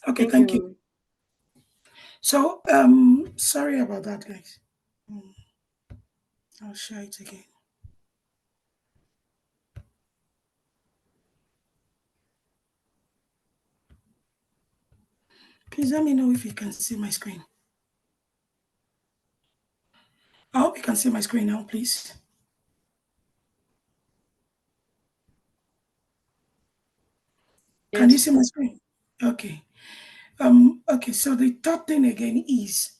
Okay, Thank thank you. you. So, sorry about that, guys. Mm, I'll share it again. Please let me know if you can see my screen. I hope you can see my screen now, please. Can you Yes. see my screen? Okay. Okay, so the third thing again is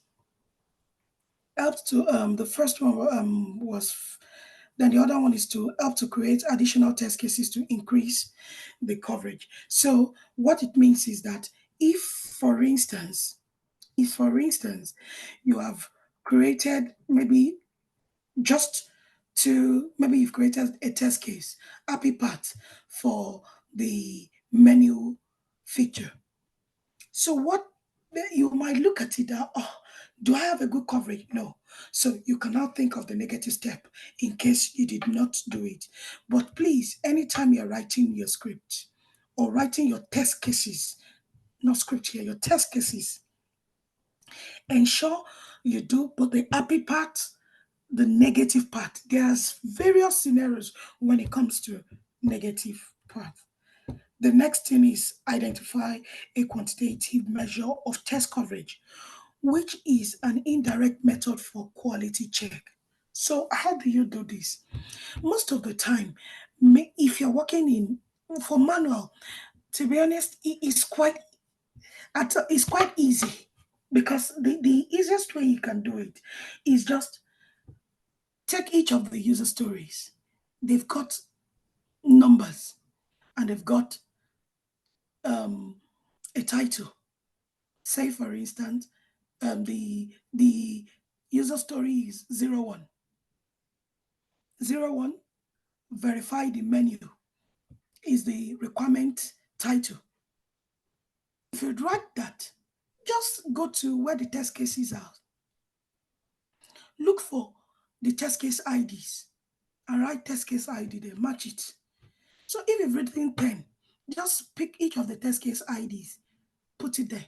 help to the first one was then the other one is to help to create additional test cases to increase the coverage. So what it means is that if for instance, if for instance you have created maybe just to maybe you've created a test case, happy path for the menu feature. So what you might look at it that, oh, do I have a good coverage? No. So you cannot think of the negative step in case you did not do it. But please, anytime you're writing your script or writing your test cases, not script here, your test cases, ensure you do both the happy part, the negative part. There's various scenarios when it comes to negative part. The next thing is identify a quantitative measure of test coverage, which is an indirect method for quality check. So, how do you do this? Most of the time, if you're working in for manual, to be honest, it's quite easy because the easiest way you can do it is just take each of the user stories. They've got numbers and they've got um, a title. Say, for instance, the user story is 01. 01, verify the menu is the requirement title. If you write that, just go to where the test cases are. Look for the test case IDs and write test case ID there, match it. So if you've written 10, just pick each of the test case IDs, put it there.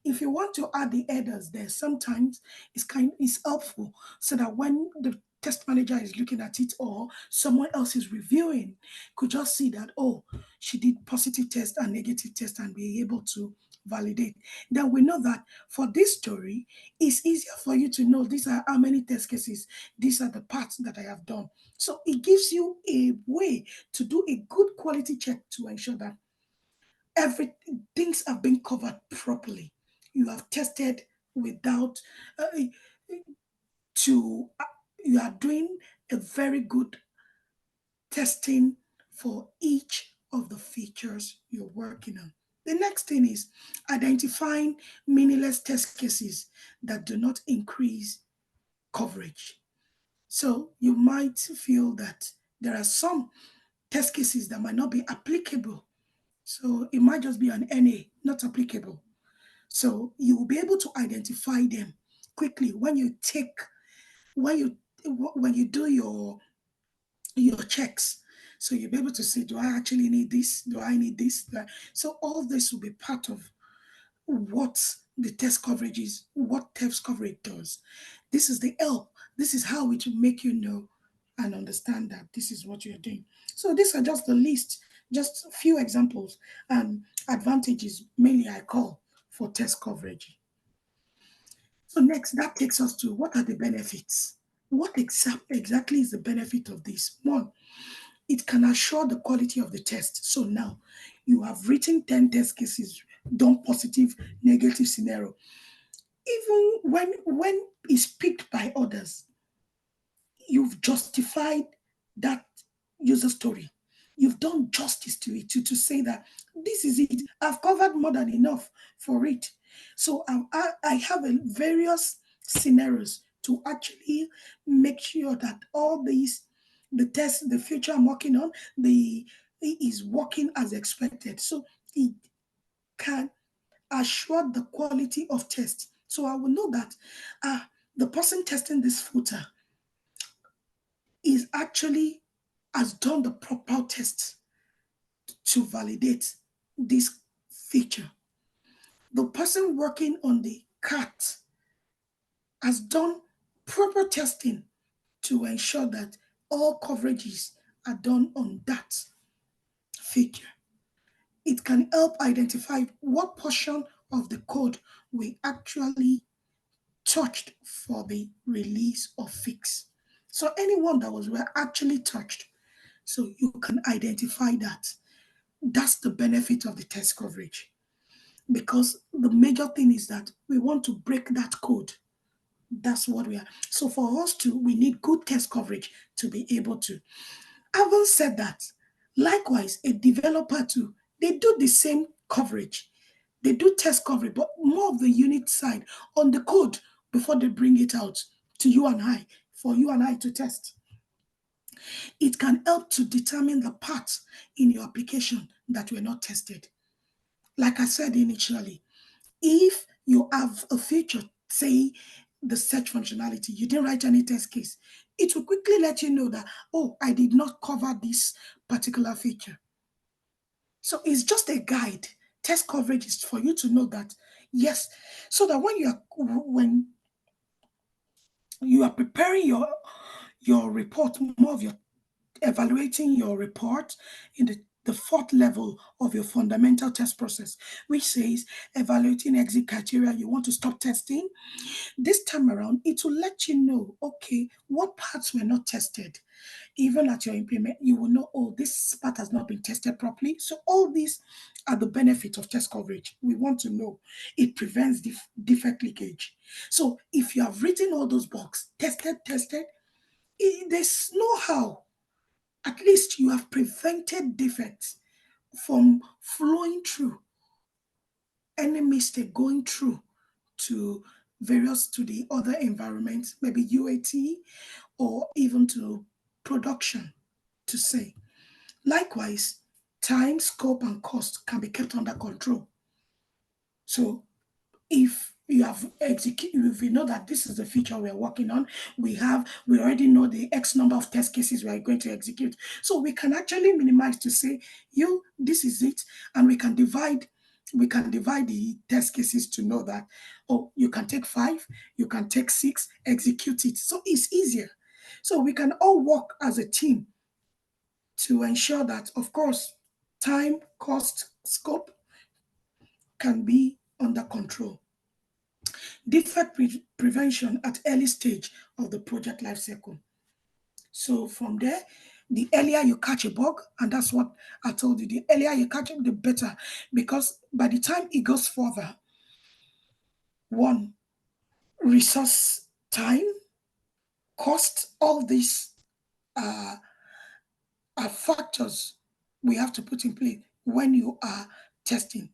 If you want to add the headers there, sometimes it's helpful so that when the test manager is looking at it or someone else is reviewing, could just see that, oh, she did positive test and negative test and be able to validate. Then we know that for this story, it's easier for you to know these are how many test cases, these are the parts that I have done. So it gives you a way to do a good quality check to ensure that every things have been covered properly. You have tested without to you are doing a very good testing for each of the features you're working on. The next thing is identifying meaningless test cases that do not increase coverage. So you might feel that there are some test cases that might not be applicable. So it might just be an NA, not applicable. So you will be able to identify them quickly when you when you do your checks. So you'll be able to see, do I actually need this? Do I need this? So all this will be part of what the test coverage is, what test coverage does. This is the help. This is how it will make you know and understand that this is what you're doing. So these are just the list, just a few examples and advantages mainly I call for test coverage. So next, that takes us to what are the benefits? What exactly is the benefit of this? One, it can assure the quality of the test. So now you have written 10 test cases, done positive, negative scenario. Even when it's picked by others, you've justified that user story. You've done justice to it to say that this is it. I've covered more than enough for it. So I have various scenarios to actually make sure that all these, the test, the future I'm working on, the it is working as expected. So it can assure the quality of test. So I will know that the person testing this footer is actually has done the proper test to validate this feature. The person working on the cat has done proper testing to ensure that all coverages are done on that feature. It can help identify what portion of the code we actually touched for the release or fix. So anyone that was were actually touched, so you can identify that. That's the benefit of the test coverage. Because the major thing is that we want to break that code. That's what we are. So for us to, we need good test coverage to be able to. Having said that, likewise, a developer too, they do the same coverage. They do test coverage, but more of the unit side on the code before they bring it out to you and I, for you and I to test. It can help to determine the parts in your application that were not tested. Like I said initially, if you have a feature, say the search functionality, you didn't write any test case, it will quickly let you know that, oh, I did not cover this particular feature. So it's just a guide. Test coverage is for you to know that, yes, so that when you are preparing your report, more of your evaluating your report in the fourth level of your fundamental test process, which says evaluating exit criteria. You want to stop testing. This time around, it will let you know, okay, what parts were not tested. Even at your implement, you will know, oh, this part has not been tested properly. So all these are the benefits of test coverage. We want to know it prevents defect leakage. So if you have written all those bugs, tested, there's no how. At least you have prevented defects from flowing through, any mistake going through to to the other environments, maybe UAT or even to production, to say. Likewise, time, scope, and cost can be kept under control. So if you have if we know that this is the feature we're working on, we already know the X number of test cases we are going to execute. So we can actually minimize to say, this is it, and we can divide the test cases to know that, oh, you can take 5, you can take 6, execute it. So it's easier. So we can all work as a team to ensure that, of course, time, cost, scope can be under control. Defect prevention at early stage of the project life cycle. So from there, the earlier you catch a bug, and that's what I told you, the earlier you catch it, the better. Because by the time it goes further, one, resource, time, cost, all these uh, are factors we have to put in place when you are testing.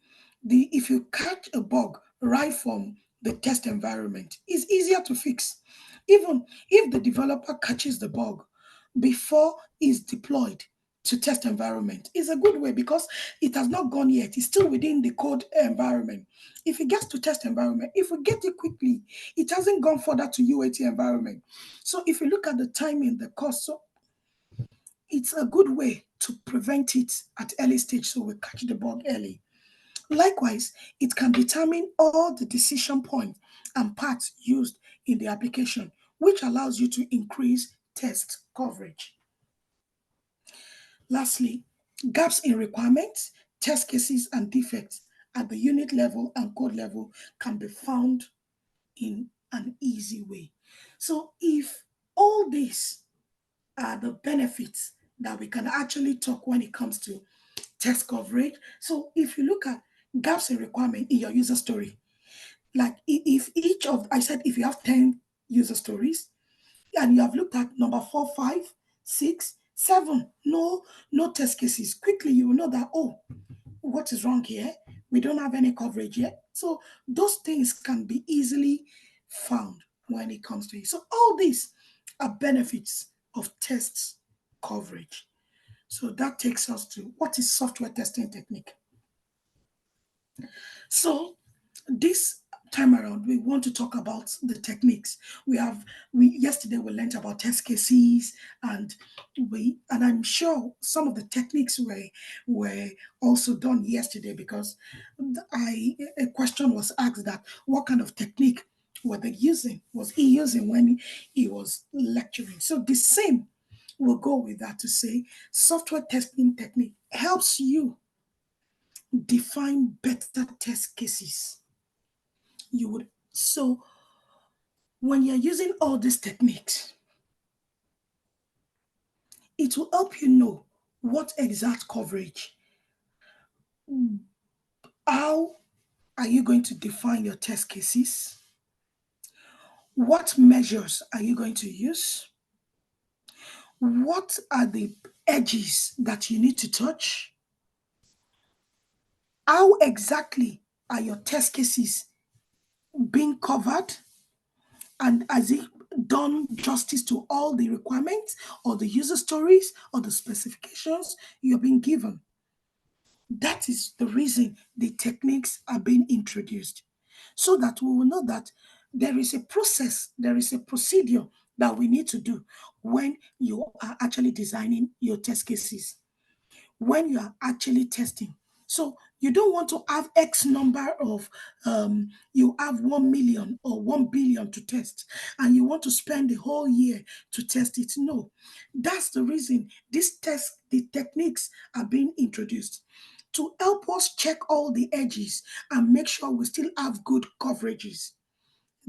If you catch a bug right from the test environment, it's easier to fix. Even if the developer catches the bug before it's deployed to test environment, is a good way because it has not gone yet. It's still within the code environment. If it gets to test environment, if we get it quickly, it hasn't gone further to UAT environment. So if you look at the timing, the cost, so it's a good way to prevent it at early stage so we catch the bug early. Likewise, it can determine all the decision points and parts used in the application, which allows you to increase test coverage. Lastly, gaps in requirements, test cases, and defects at the unit level and code level can be found in an easy way. So if all these are the benefits that we can actually talk when it comes to test coverage. So if you look at gaps in requirement in your user story, like if each of, I said, if you have 10 user stories and you have looked at number 4, 5, 6, 7, no test cases, quickly you will know that, oh, what is wrong here? We don't have any coverage yet. So those things can be easily found when it comes to it. So all these are benefits of test coverage. So that takes us to what is software testing technique. So this time around, we want to talk about the techniques. We yesterday we learned about test cases, and I'm sure some of the techniques were also done yesterday, because I a question was asked that what kind of technique was he using when he was lecturing. So the same will go with that, to say software testing technique helps you define better test cases. You would so when you're using all these techniques, it will help you know what exact coverage, how are you going to define your test cases, what measures are you going to use, what are the edges that you need to touch, how exactly are your test cases being covered, and has it done justice to all the requirements or the user stories or the specifications you're being given. That is the reason the techniques are being introduced, so that we will know that there is a process, there is a procedure that we need to do when you are actually designing your test cases, when you are actually testing. So you don't want to have X number of, you have 1 million or 1 billion to test, and you want to spend the whole year to test it. No, that's the reason the techniques are being introduced, to help us check all the edges and make sure we still have good coverages.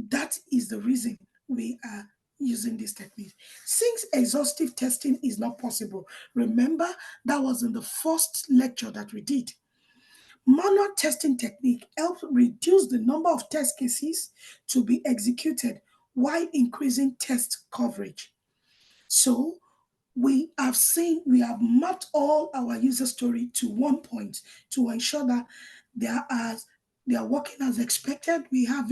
That is the reason we are using this technique. Since exhaustive testing is not possible, remember that was in the first lecture that we did. Manual testing technique helps reduce the number of test cases to be executed while increasing test coverage. So we have mapped all our user story to one point to ensure that they are as they are working as expected. We have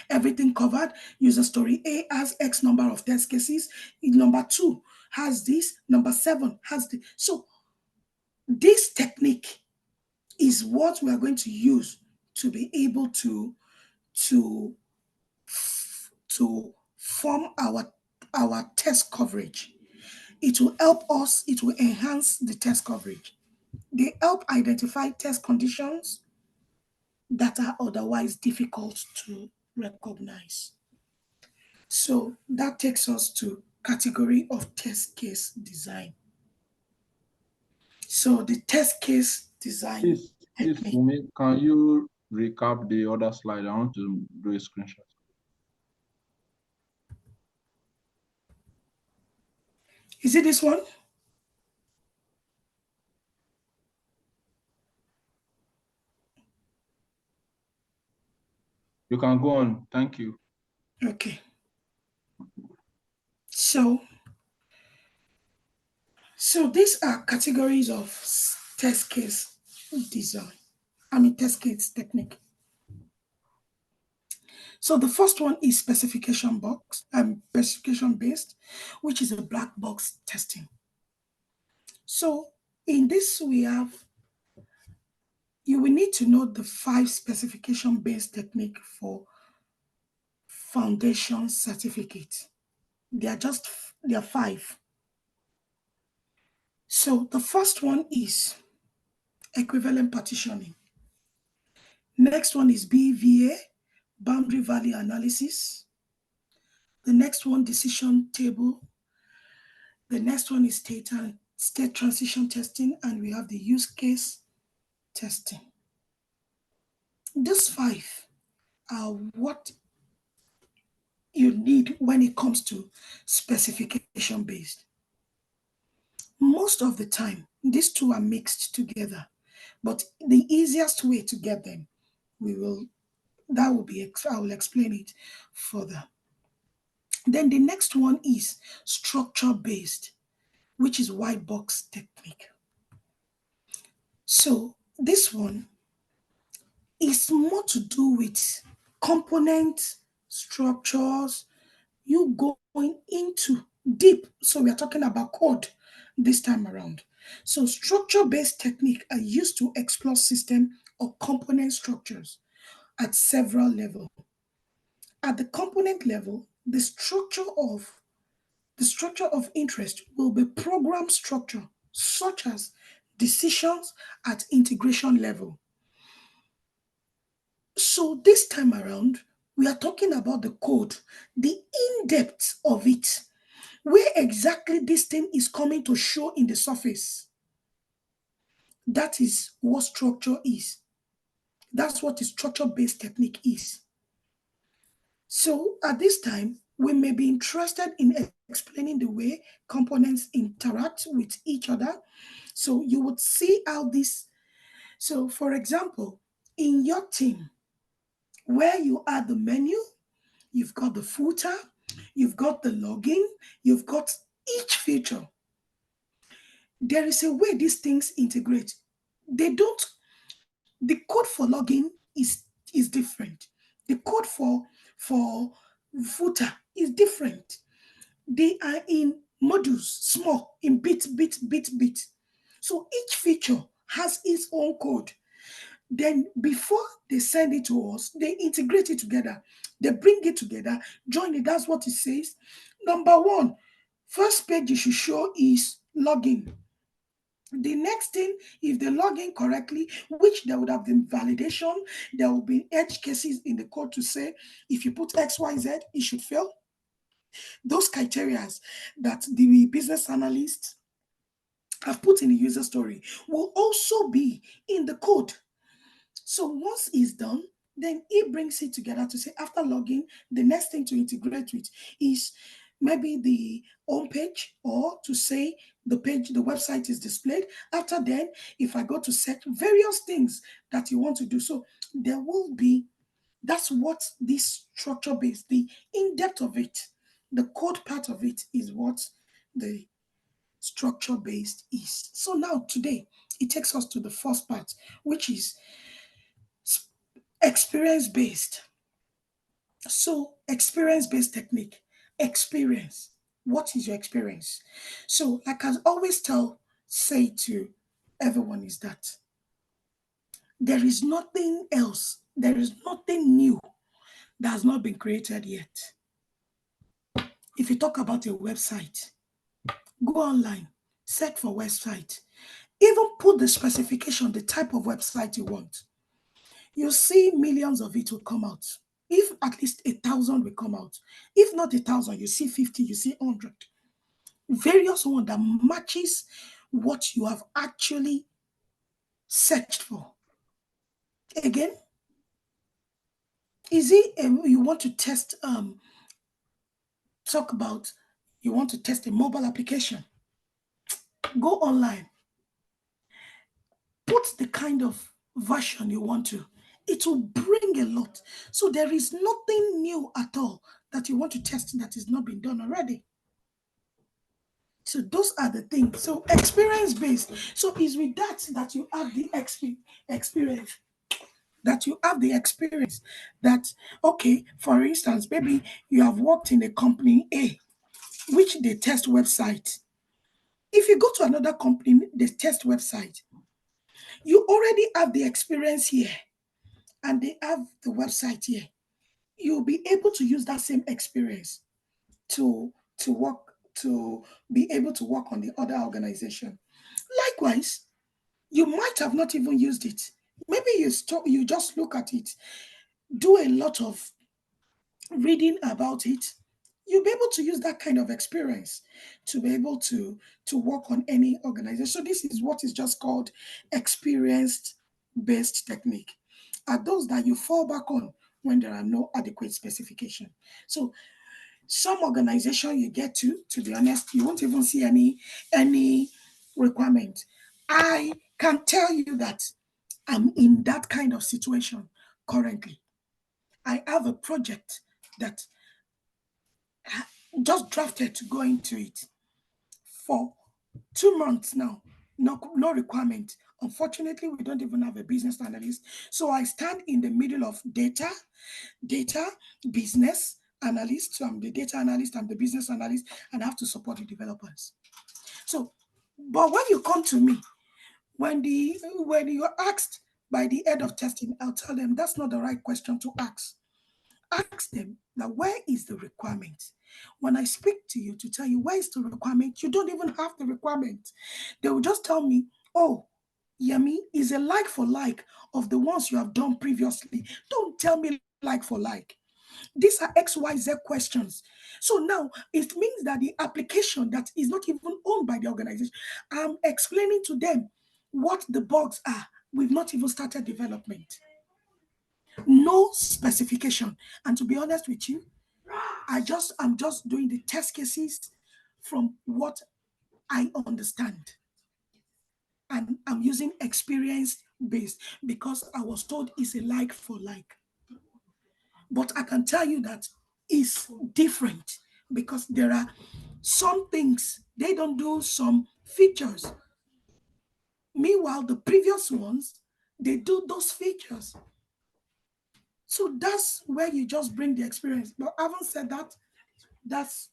everything covered. User story A has X number of test cases. Number two has this. Number seven has this. So this technique is what we are going to use to be able to to form our test coverage. It will help us. It will enhance the test coverage. They help identify test conditions that are otherwise difficult to recognize. So that takes us to category of test case design. So the test case design Please, technique. for me, can you recap the other slide? I want to do a screenshot. Is it this one? You can go on. Thank you. Okay. So these are categories of test case design. Test case technique. So the first one is specification based, which is a black box testing. So in this you will need to know the 5 specification based technique for foundation certificate. There are 5. So the first one is equivalent partitioning. Next one is BVA, boundary value analysis. The next one, decision table. The next one is state transition testing, and we have the use case testing. These 5 are what you need when it comes to specification based. Most of the time, these two are mixed together, but the easiest way to get them, we will that will be I will explain it further. Then the next one is structure based, which is white box technique. So this one is more to do with component structures, you going into deep. So we are talking about code this time around. So structure based technique are used to explore system or component structures. at several levels. At the component level, the structure of interest will be program structure, such as decisions at integration level. So this time around, we are talking about the code, the in-depth of it, where exactly this thing is coming to show in the surface. That is what structure is. That's what a structure-based technique is. So at this time, we may be interested in explaining the way components interact with each other. So you would see how this. So for example, in your team, where you add the menu, you've got the footer, you've got the login, you've got each feature. There is a way these things integrate. They don't, the code for login is different. The code for footer is different. They are in modules, small, in bit. So each feature has its own code. Then before they send it to us, they integrate it together. They bring it together, join it. That's what it says. Number one, first page you should show is login. The next thing, if they log in correctly, which there would have been validation, there will be edge cases in the code to say if you put XYZ, it should fail. Those criteria that the business analyst have put in the user story will also be in the code. So once it's done, then it brings it together to say after logging, the next thing to integrate with is maybe the home page, or to say the page, the website is displayed. After then, if I go to set various things that you want to do, so there will be, that's what this structure based, the in-depth of it, the code part of it is what the structure based is. So now today, it takes us to the first part, which is experience based. So, experience based technique. Experience. What is your experience? So, like I always say to everyone, is that there is nothing else, there is nothing new that has not been created yet. If you talk about a website, go online, search for website, even put the specification, the type of website you want. You see millions of it will come out. If at least 1,000 will come out, if not 1,000, you see 50, you see 100. Various one that matches what you have actually searched for. Again, is it you want to test? Talk about you want to test a mobile application. Go online, put the kind of version you want to. It will bring a lot. So there is nothing new at all that you want to test that is not been done already. So those are the things. So experience based. So it's with that you have the experience. That you have the experience. That okay, for instance, maybe you have worked in a company A, which they test website. If you go to another company, they test website. You already have the experience here, and they have the website here. You'll be able to use that same experience to work to be able to work on the other organization. Likewise, you might have not even used it. Maybe you just look at it, do a lot of reading about it. You'll be able to use that kind of experience to be able to work on any organization. So this is what is just called experienced based technique. Are those that you fall back on when there are no adequate specification. So some organization you get to be honest, you won't even see any requirement. I can tell you that I'm in that kind of situation currently. I have a project that just drafted to go into it for 2 months now. No requirement. Unfortunately, we don't even have a business analyst. So I stand in the middle of data, business analyst. So I'm the data analyst, I'm the business analyst, and I have to support the developers. So, but when you come to me, when you're asked By the end of testing, I'll tell them that's not the right question to ask. Ask them that where is the requirement? When I speak to you to tell you where is the requirement, you don't even have the requirement. They will just tell me, oh, Yemi is a like for like of the ones you have done previously. Don't tell me like for like. These are XYZ questions. So now it means that the application that is not even owned by the organization, I'm explaining to them what the bugs are. We've not even started development. No specification. And to be honest with you, I'm just doing the test cases from what I understand. And I'm using experience based because I was told it's a like for like. But I can tell you that it's different because there are some things they don't do some features. Meanwhile, the previous ones they do those features. So that's where you just bring the experience. But having said that, that's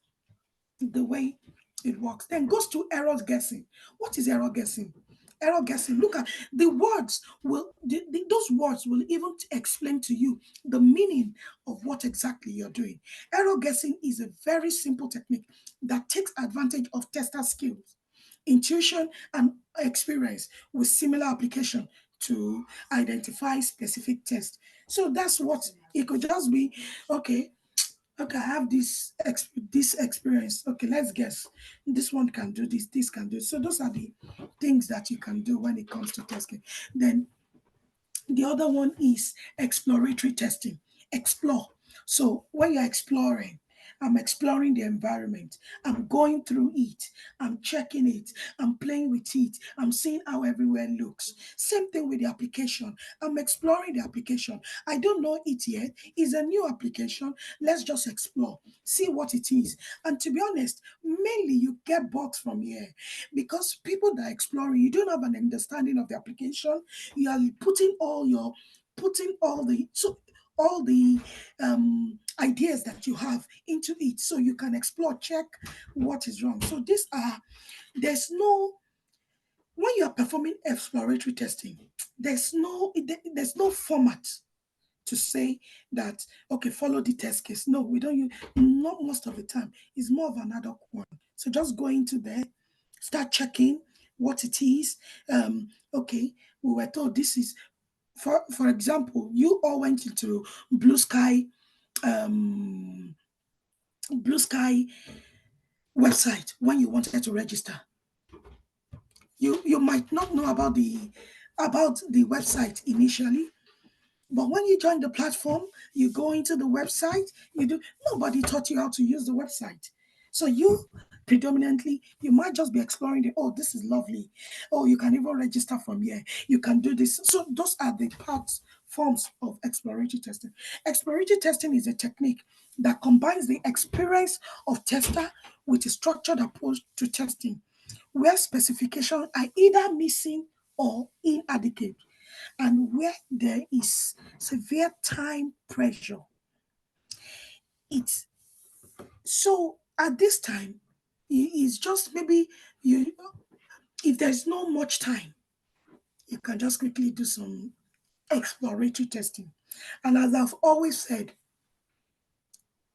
the way it works. Then goes to error guessing. What is error guessing? Error guessing. Look at the words those words will even explain to you the meaning of what exactly you're doing. Error guessing is a very simple technique that takes advantage of tester skills, intuition, and experience with similar application to identify specific tests. So that's what it could just be. Okay, okay, I have this experience. Okay, let's guess. This one can do this, this can do. So those are the things that you can do when it comes to testing. Then the other one is exploratory testing. Explore. So when you're exploring, I'm exploring the environment. I'm going through it. I'm checking it. I'm playing with it. I'm seeing how everywhere looks. Same thing with the application. I'm exploring the application. I don't know it yet. It's a new application. Let's just explore, see what it is. And to be honest, mainly you get bugs from here because people that are exploring, you don't have an understanding of the application. You are putting all the ideas that you have into it so you can explore, check what is wrong. So these are there's no when you are performing exploratory testing, there's no format to say that okay, follow the test case. No, we don't use not most of the time. It's more of an ad hoc one. So just go into there, start checking what it is. Okay, we were told this is for example, you all went into um blue sky website when you wanted to register. You might not know about the website initially. But when you join the platform, you go into the website, you do nobody taught you how to use the website. So you predominantly you might just be exploring the oh, this is lovely. Oh, you can even register from here. You can do this. So those are the parts forms of exploratory testing. Exploratory testing is a technique that combines the experience of tester with a structured approach to testing, where specifications are either missing or inadequate and where there is severe time pressure. It's so at this time, it's just maybe you if there's no much time, you can just quickly do some exploratory testing. And as I've always said,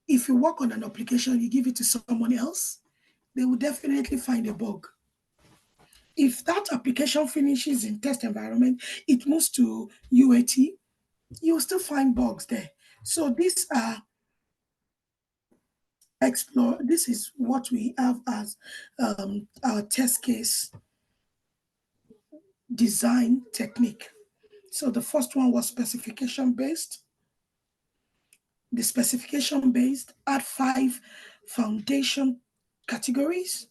if you work on an application, you give it to someone else, they will definitely find a bug. If that application finishes in test environment, it moves to UAT, you'll still find bugs there. So these are explore this is what we have as our test case design technique. So the first one was specification based. The specification based had five foundation categories: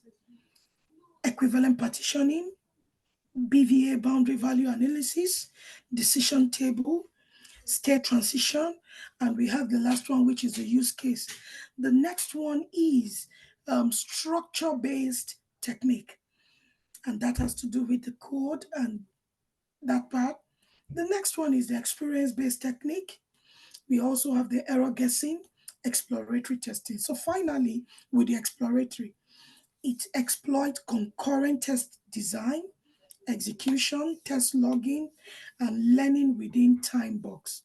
equivalent partitioning, BVA boundary value analysis, decision table, state transition, and we have the last one, which is the use case. The next one is structure based technique, and that has to do with the code and that part. The next one is the experience based technique. We also have the error guessing, exploratory testing. So, finally, with the exploratory, it exploits concurrent test design, execution, test logging, and learning within time box.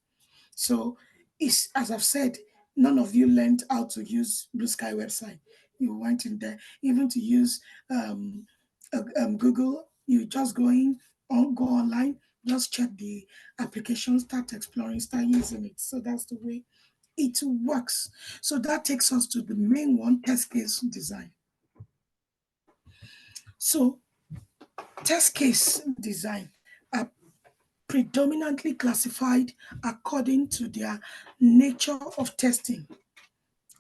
So it's, as I've said, none of you learned how to use Blue Sky website. You went in there, even to use um, Google. You just go online, just check the application, start exploring, start using it. So that's the way it works. So that takes us to the main one, test case design. So test case design are predominantly classified according to their nature of testing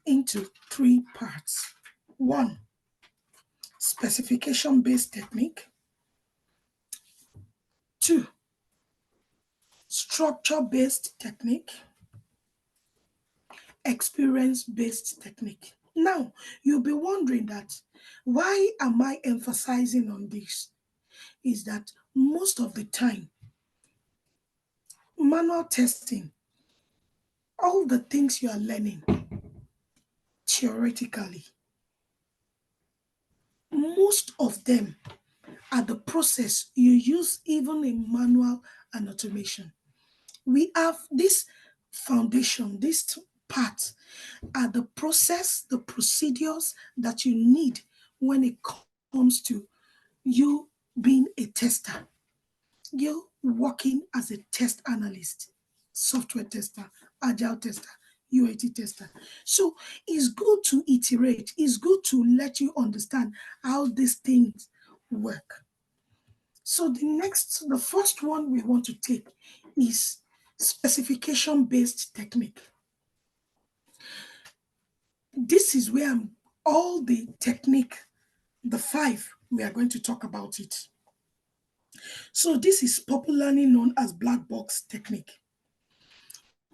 into three parts. One, specification based technique. Two, structure based technique. Experience based technique. Now, you'll be wondering that why am I emphasizing on this? Is that most of the time, manual testing, all the things you are learning theoretically, most of them are the process you use even in manual and automation. We have this foundation, this part are the process, the procedures that you need when it comes to you being a tester. You working as a test analyst, software tester, agile tester, UAT tester. So it's good to iterate. It's good to let you understand how these things work. So the first one we want to take is specification based technique. This is where all the technique, the five, we are going to talk about it. So this is popularly known as black box technique.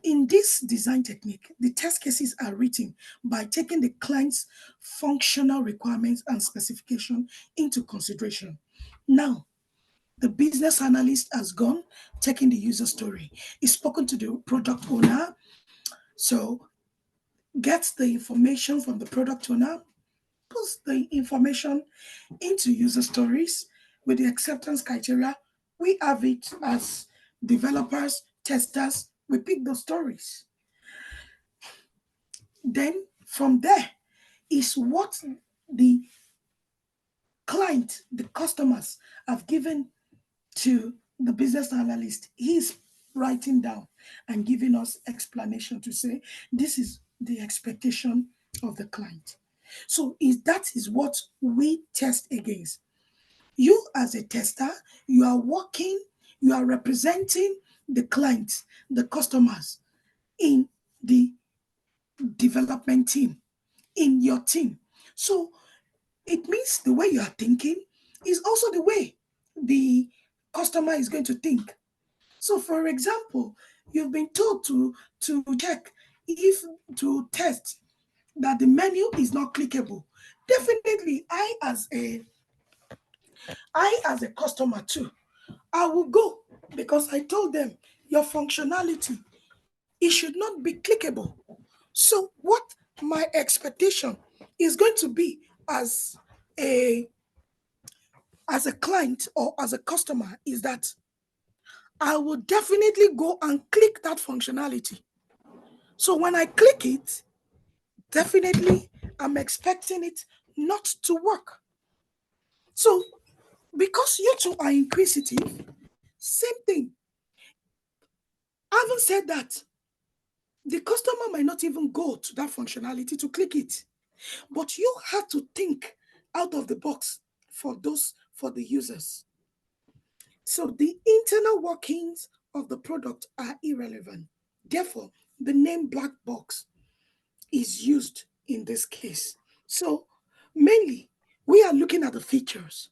In this design technique, the test cases are written by taking the client's functional requirements and specification into consideration. Now, the business analyst has gone, taken the user story. He's spoken to the product owner, so gets the information from the product owner, puts the information into user stories with the acceptance criteria. We have it as developers, testers, we pick those stories. Then from there is what the client, the customers have given to the business analyst. He's writing down and giving us explanation to say this is the expectation of the client. So that is what we test against. You as a tester, you are working, you are representing the clients, the customers in the development team, in your team. So it means the way you are thinking is also the way the customer is going to think. So, for example, you've been told to check if to test that the menu is not clickable. Definitely, I as a customer too, I will go because I told them your functionality it should not be clickable. So, what my expectation is going to be a as a client or as a customer is that I will definitely go and click that functionality. So when I click it, definitely I'm expecting it not to work. So because you two are inquisitive, same thing. Having said that, the customer might not even go to that functionality to click it, but you have to think out of the box for the users. So the internal workings of the product are irrelevant. Therefore, the name black box is used in this case. So mainly, we are looking at the features.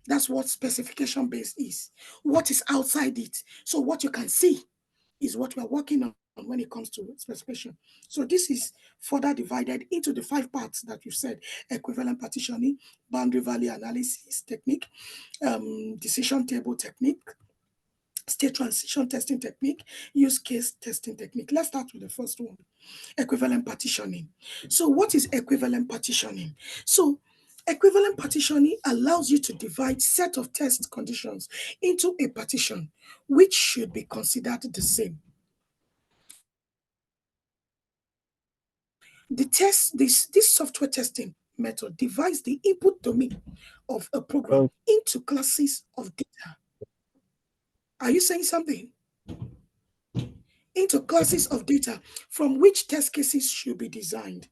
That's what specification based is. What is outside it? So what you can see is what we are working on when it comes to specification. So this is further divided into the five parts that you said: equivalent partitioning, boundary value analysis technique, decision table technique, state transition testing technique, use case testing technique. Let's start with the first one, equivalent partitioning. So what is equivalent partitioning? So Equivalent partitioning allows you to divide set of test conditions into a partition which should be considered the same. This software testing method divides the input domain of a program into classes of data. Are you saying something? Into classes of data from which test cases should be designed.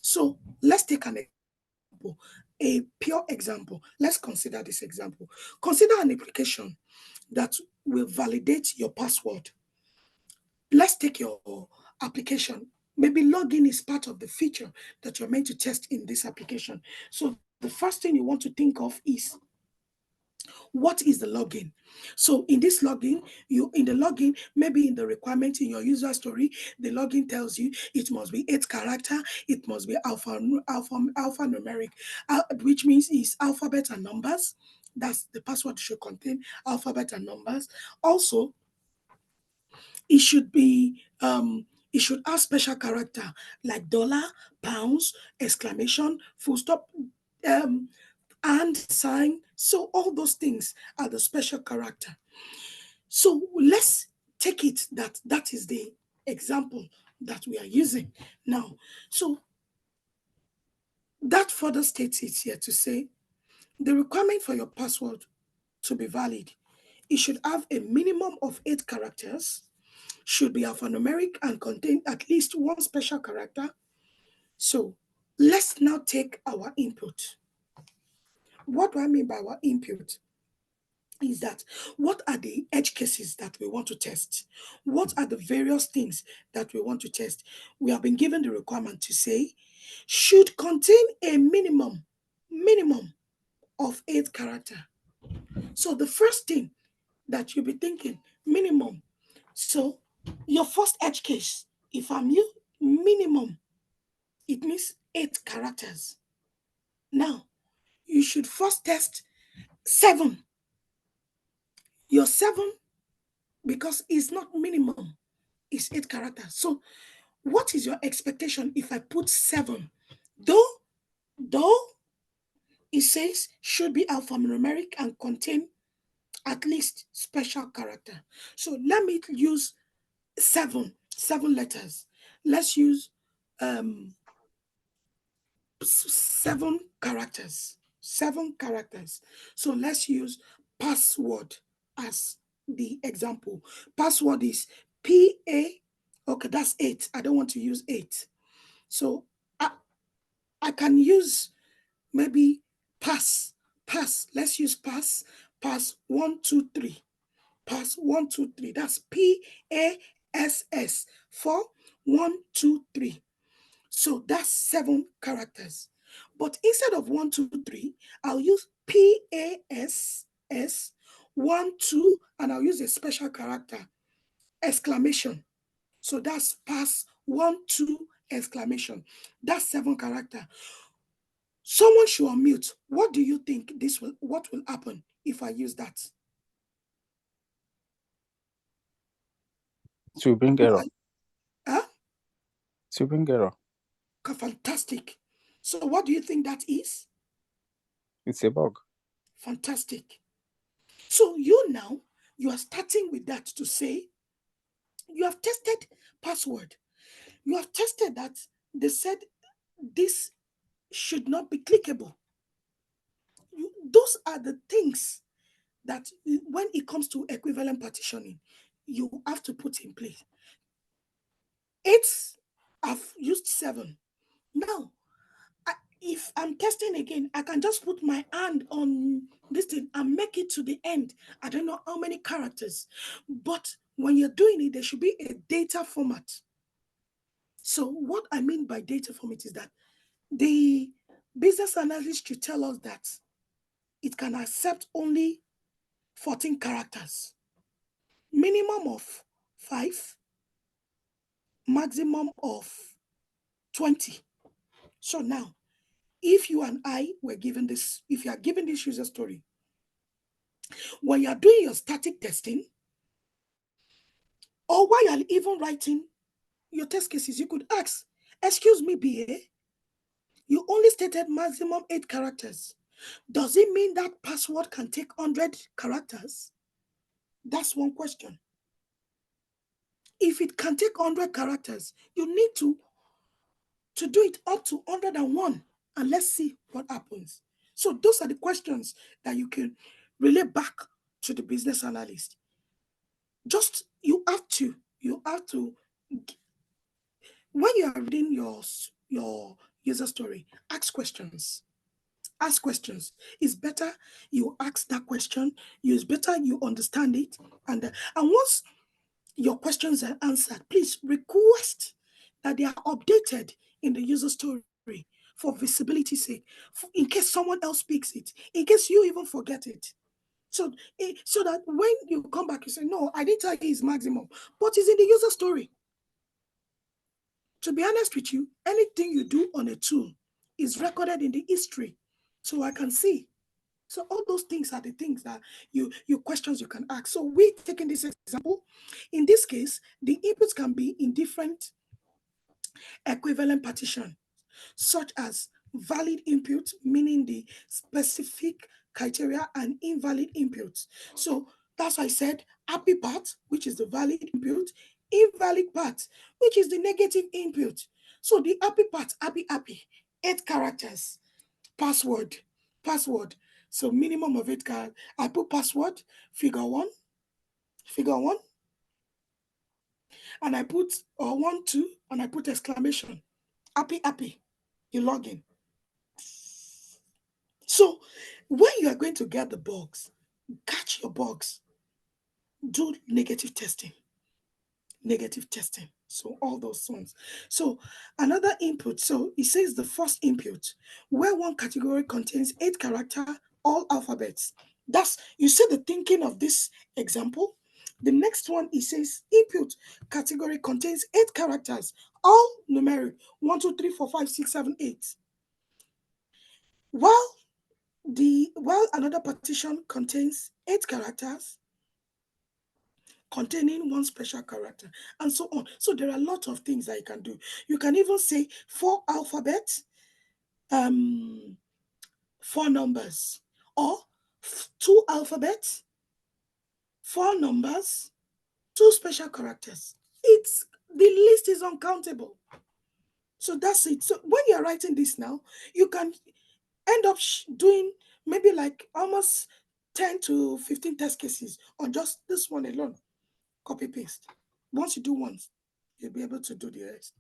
So let's take an example, a pure example. Let's consider this example. Consider an application that will validate your password. Let's take your application. Maybe login is part of the feature that you're meant to test in this application. So the first thing you want to think of is, what is the login? So in this login, in the login, maybe in the requirement in your user story, the login tells you it must be 8 character, it must be alphanumeric, which means it's alphabet and numbers. That's the password should contain alphabet and numbers. Also, it should be it should have special character like dollar, pounds, exclamation, full stop, um, and sign. So all those things are the special character. So let's take it that that is the example that we are using now. So that further states it here to say the requirement for your password to be valid, it should have a minimum of 8 characters, should be alphanumeric and contain at least one special character. So let's now take our input. What do I mean by our input? Is that what are the edge cases that we want to test? What are the various things that we want to test? We have been given the requirement to say should contain a minimum of 8 character. So the first thing that you'll be thinking, minimum. So your first edge case, if I'm you, minimum, it means 8 characters. Now, you should first test 7. Your 7, because it's not minimum, it's 8 characters. So, what is your expectation if I put 7? Though it says should be alphanumeric and contain at least special character. So let me use 7 letters. Let's use 7 characters. 7 characters. So let's use password as the example. Password is PA. Okay, that's 8. I don't want to use 8. So I can use maybe pass. Pass. Let's use pass. Pass 1, 2, 3. Pass 1, 2, 3. That's PASS. 4, 1, 2, 3. So that's 7 characters. But instead of 1, 2, 3, I'll use PASS 1, 2, and I'll use a special character, exclamation. So that's pass 1, 2, exclamation. That's 7 character. Someone should unmute. What do you think what will happen if I use that? To bring error. Huh? To bring error. Fantastic. So what do you think that is? It's a bug. Fantastic. So you are starting with that to say you have tested password. You have tested that they said this should not be clickable. Those are the things that when it comes to equivalent partitioning, you have to put in place. 8, I've used 7. Now, if I'm testing again, I can just put my hand on this thing and make it to the end. I don't know how many characters, but when you're doing it, there should be a data format. So what I mean by data format is that the business analyst should tell us that it can accept only 14 characters, minimum of 5, maximum of 20. So now, if you and I were given this, if you are given this user story, when you are doing your static testing, or while you are even writing your test cases, you could ask, excuse me, BA, You only stated maximum 8 characters. Does it mean that password can take 100 characters? That's one question. If it can take 100 characters, you need to do it up to 101, and let's see what happens. So those are the questions that you can relay back to the business analyst. Just you have to when you are reading your user story, ask questions. Ask questions. It's better you ask that question. It's better you understand it, and once your questions are answered, please request that they are updated in the user story for visibility sake, in case someone else speaks it, in case you even forget it. So that when you come back, you say, no, I didn't tell you it's maximum, but it's in the user story. To be honest with you, anything you do on a tool is recorded in the history, so I can see. So all those things are the things that you questions you can ask. So we taking this example. In this case, the inputs can be in different equivalent partition, such as valid input, meaning the specific criteria, and invalid inputs. So that's why I said happy part, which is the valid input, invalid part, which is the negative input. So the happy part, happy, 8 characters, password. So minimum of 8 characters. I put password, figure one, and I put 1, 2, and I put exclamation. Happy. You log in. So when you are going to get the bugs, catch your bugs, do negative testing. So all those ones. So another input. So it says the first input, where one category contains 8 character, all alphabets. That's, you see the thinking of this example. The next one, it says input category contains 8 characters, all numeric, 1, 2, 3, 4, 5, 6, 7, 8. While another partition contains 8 characters containing 1 special character, and so on. So there are a lot of things that you can do. You can even say 4 alphabets, 4 numbers, or 2 alphabets, 4 numbers, 2 special characters. The list is uncountable. So that's it. So when you're writing this now, you can end up doing maybe like almost 10 to 15 test cases on just this one alone. Copy paste. Once you do once, you'll be able to do the rest.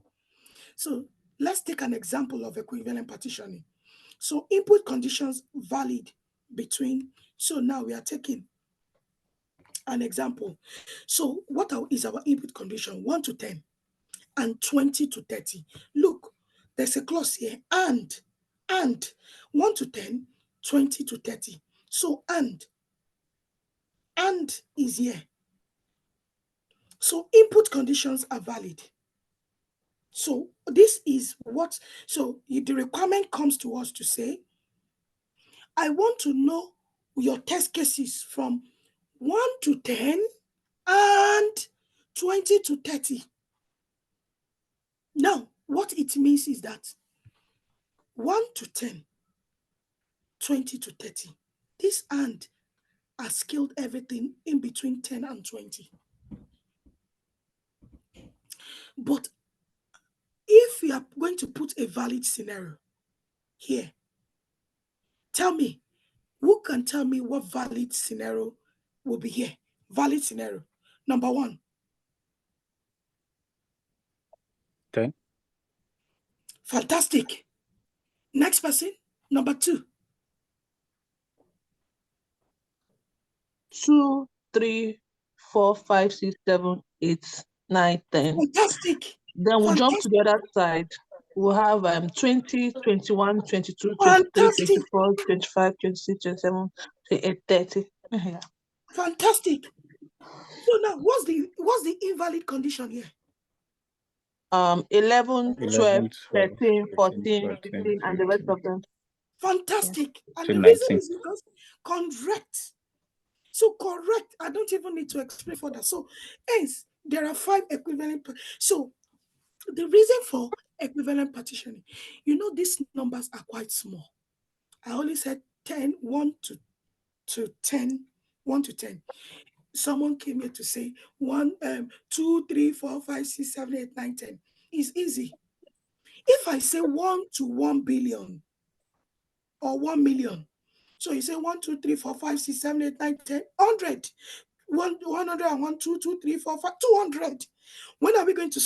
So let's take an example of equivalent partitioning. So input conditions valid between, so now we are taking an example. So what is our input condition? 1 to 10 and 20 to 30. Look, there's a clause here, and 1 to 10, 20 to 30. So and is here. So input conditions are valid. So this is what, so the requirement comes to us to say, I want to know your test cases from 1 to 10 and 20 to 30. Now, what it means is that 1 to 10, 20 to 30, this and has scaled everything in between 10 and 20. But if we are going to put a valid scenario here, tell me, who can tell me what valid scenario will be here? Valid scenario. Number 1. 10. Fantastic. Next person. Number 2. 2, 3, 4, 5, 6, 7, 8, 9, 10. Fantastic. Then we'll jump to the other side. We'll have 20, 21, 22, 23, 24, 25, 26, 27, 28, 30. Yeah. Fantastic. So now, what's the invalid condition here? 11, 12, 13, 14, 14, 15, and the rest of them. Fantastic. Yeah. And the reason is because correct. So correct. I don't even need to explain further. So hence, there are 5 equivalent. So the reason for equivalent partitioning. You know, these numbers are quite small. I only said 10, 1 to 10, 1 to 10. Someone came here to say 1, 2, 3, 4, 5, 6, 7, 8, 9, 10. It's easy. If I say 1 to 1 billion or 1 million, so you say 1, 2, 3, 4, 5, 6, 7, 8, 9, 10, 100. 101, 2, 2, 3, 4, 5, 200. When are we going to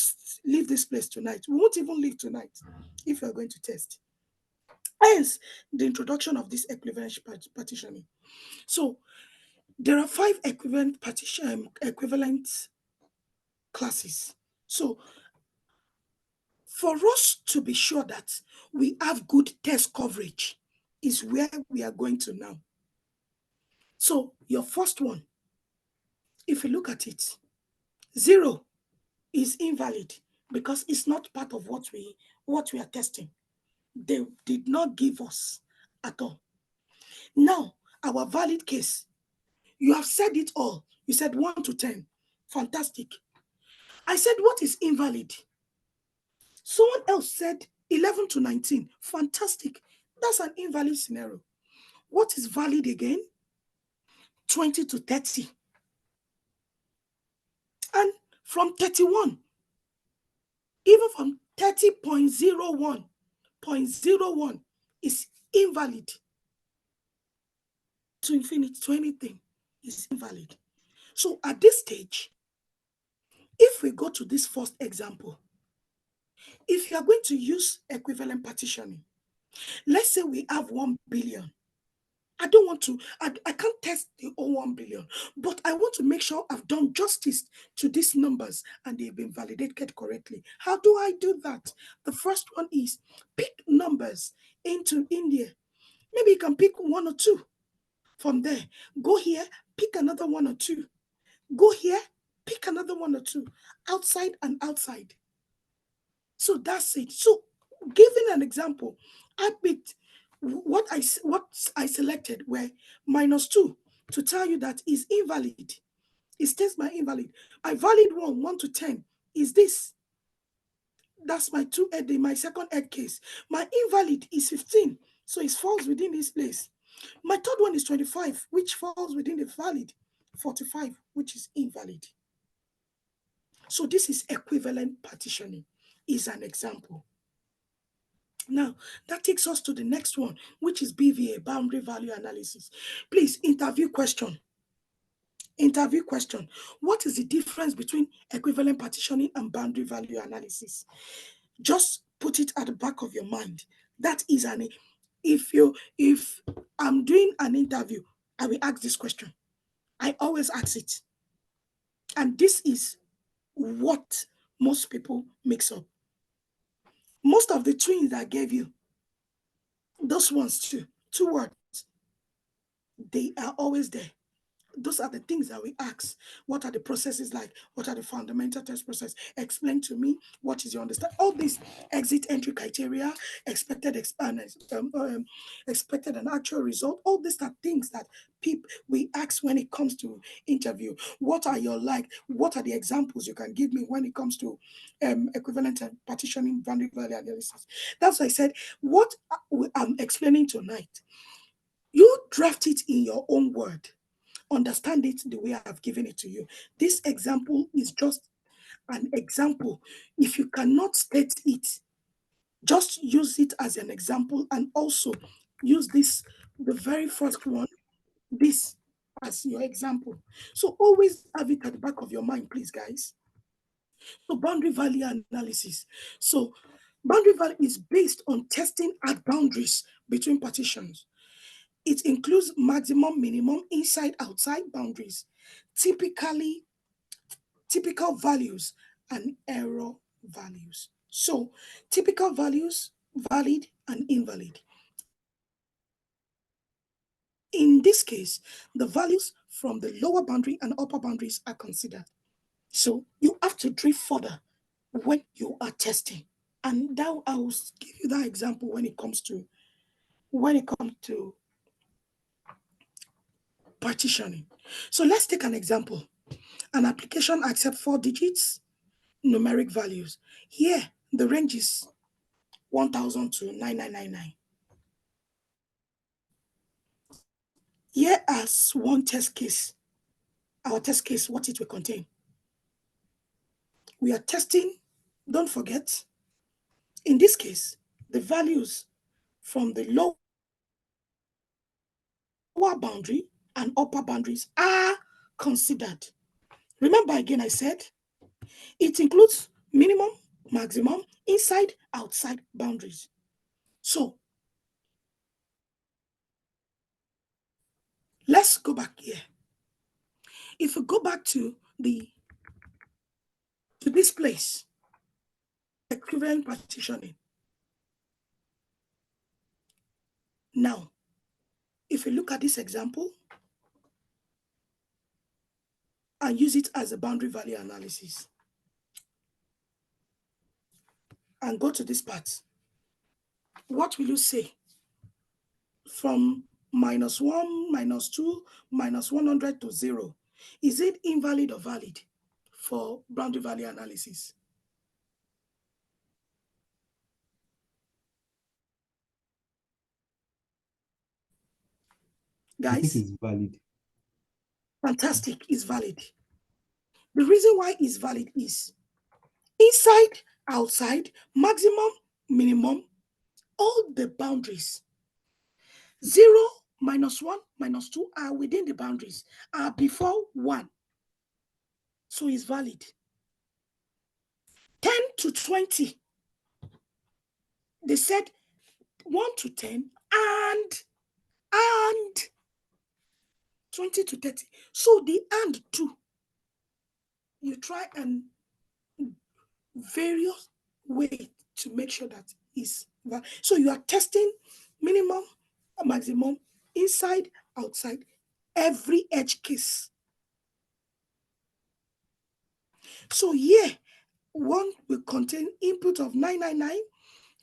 leave this place tonight? We won't even leave tonight if you're going to test. Hence, the introduction of this equivalent partitioning. So, there are 5 equivalent classes. So, for us to be sure that we have good test coverage is where we are going to now. So, your first one, if you look at it, 0 is invalid because it's not part of what we are testing. They did not give us at all. Now, our valid case, you have said it all. You said 1 to 10. Fantastic. I said, what is invalid? Someone else said 11 to 19. Fantastic. That's an invalid scenario. What is valid again? 20 to 30. And from 31, even from 30.01, 0.01 is invalid. To infinity, to anything is invalid. So at this stage, if we go to this first example, if you are going to use equivalent partitioning, let's say we have 1 billion. I don't want to, I can't test the whole 1 billion, but I want to make sure I've done justice to these numbers and they've been validated correctly. How do I do that? The first one is pick numbers into India. Maybe you can pick 1 or 2. From there, go here, pick another 1 or 2. Go here, pick another 1 or 2. Outside and outside. So that's it. So giving an example, I picked what I selected were -2 to tell you that is invalid. It stays my invalid. My valid one, 1 to 10, is this. That's my my second edge case. My invalid is 15, so it falls within this place. My third one is 25, which falls within the valid. 45, which is invalid. So this is equivalent partitioning, is an example. Now, that takes us to the next one, which is BVA, boundary value analysis. Please, interview question. Interview question. What is the difference between equivalent partitioning and boundary value analysis? Just put it at the back of your mind. That is if I'm doing an interview, I will ask this question. I always ask it. And this is what most people mix up. Most of the twins that I gave you, those ones too, 2 words, they are always there. Those are the things that we ask. What are the processes like? What are the fundamental test process? Explain to me what is your understanding. All these exit entry criteria, expected expected and actual result. All these are things that we ask when it comes to interview. What are your What are the examples you can give me when it comes to equivalent and partitioning boundary value analysis? That's why I said what I'm explaining tonight. You draft it in your own word. Understand it the way I've given it to you. This example is just an example. If you cannot state it, just use it as an example and also use this, the very first one, this as your example. So always have it at the back of your mind, please, guys. So boundary value analysis. So boundary value is based on testing at boundaries between partitions. It includes maximum, minimum, inside, outside boundaries, typical values, and error values. So typical values, valid and invalid. In this case, the values from the lower boundary and upper boundaries are considered. So you have to drift further when you are testing. And now I will give you that example when it comes to partitioning. So let's take an example. An application accepts 4 digits numeric values. Here, the range is 1,000 to 9,999. Here as one test case, our test case, what it will contain. We are testing, don't forget, in this case, the values from the lower boundary and upper boundaries are considered. Remember again, I said it includes minimum, maximum, inside, outside boundaries. So let's go back here. If we go back to this place, equivalent partitioning. Now, if you look at this example and use it as a boundary value analysis, and go to this part, what will you say? From -1, -2, -100 to 0, is it invalid or valid for boundary value analysis? I think Guys, it's valid. fantastic, is valid. The reason why it's valid is inside, outside, maximum, minimum, all the boundaries. 0, -1, -2 are within the boundaries, are before 1. So it's valid. 10 to 20, they said 1 to 10 and 20 to 30. So the and 2, you try and various ways to make sure that is valid. So you are testing minimum, maximum, inside, outside, every edge case. So here, one will contain input of 999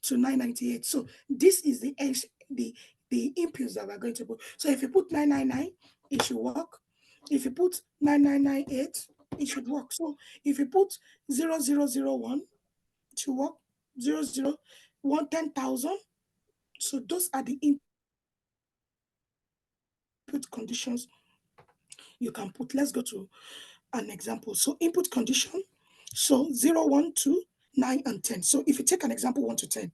to 998. So this is the inputs that we're going to put. So if you put 999, it should work. If you put 9998, it should work. So if you put 0001, it should work. 001, 10,000. So those are the input conditions you can put. Let's go to an example. So input condition. So 0, 1, 2, 9, and 10. So if you take an example 1 to 10.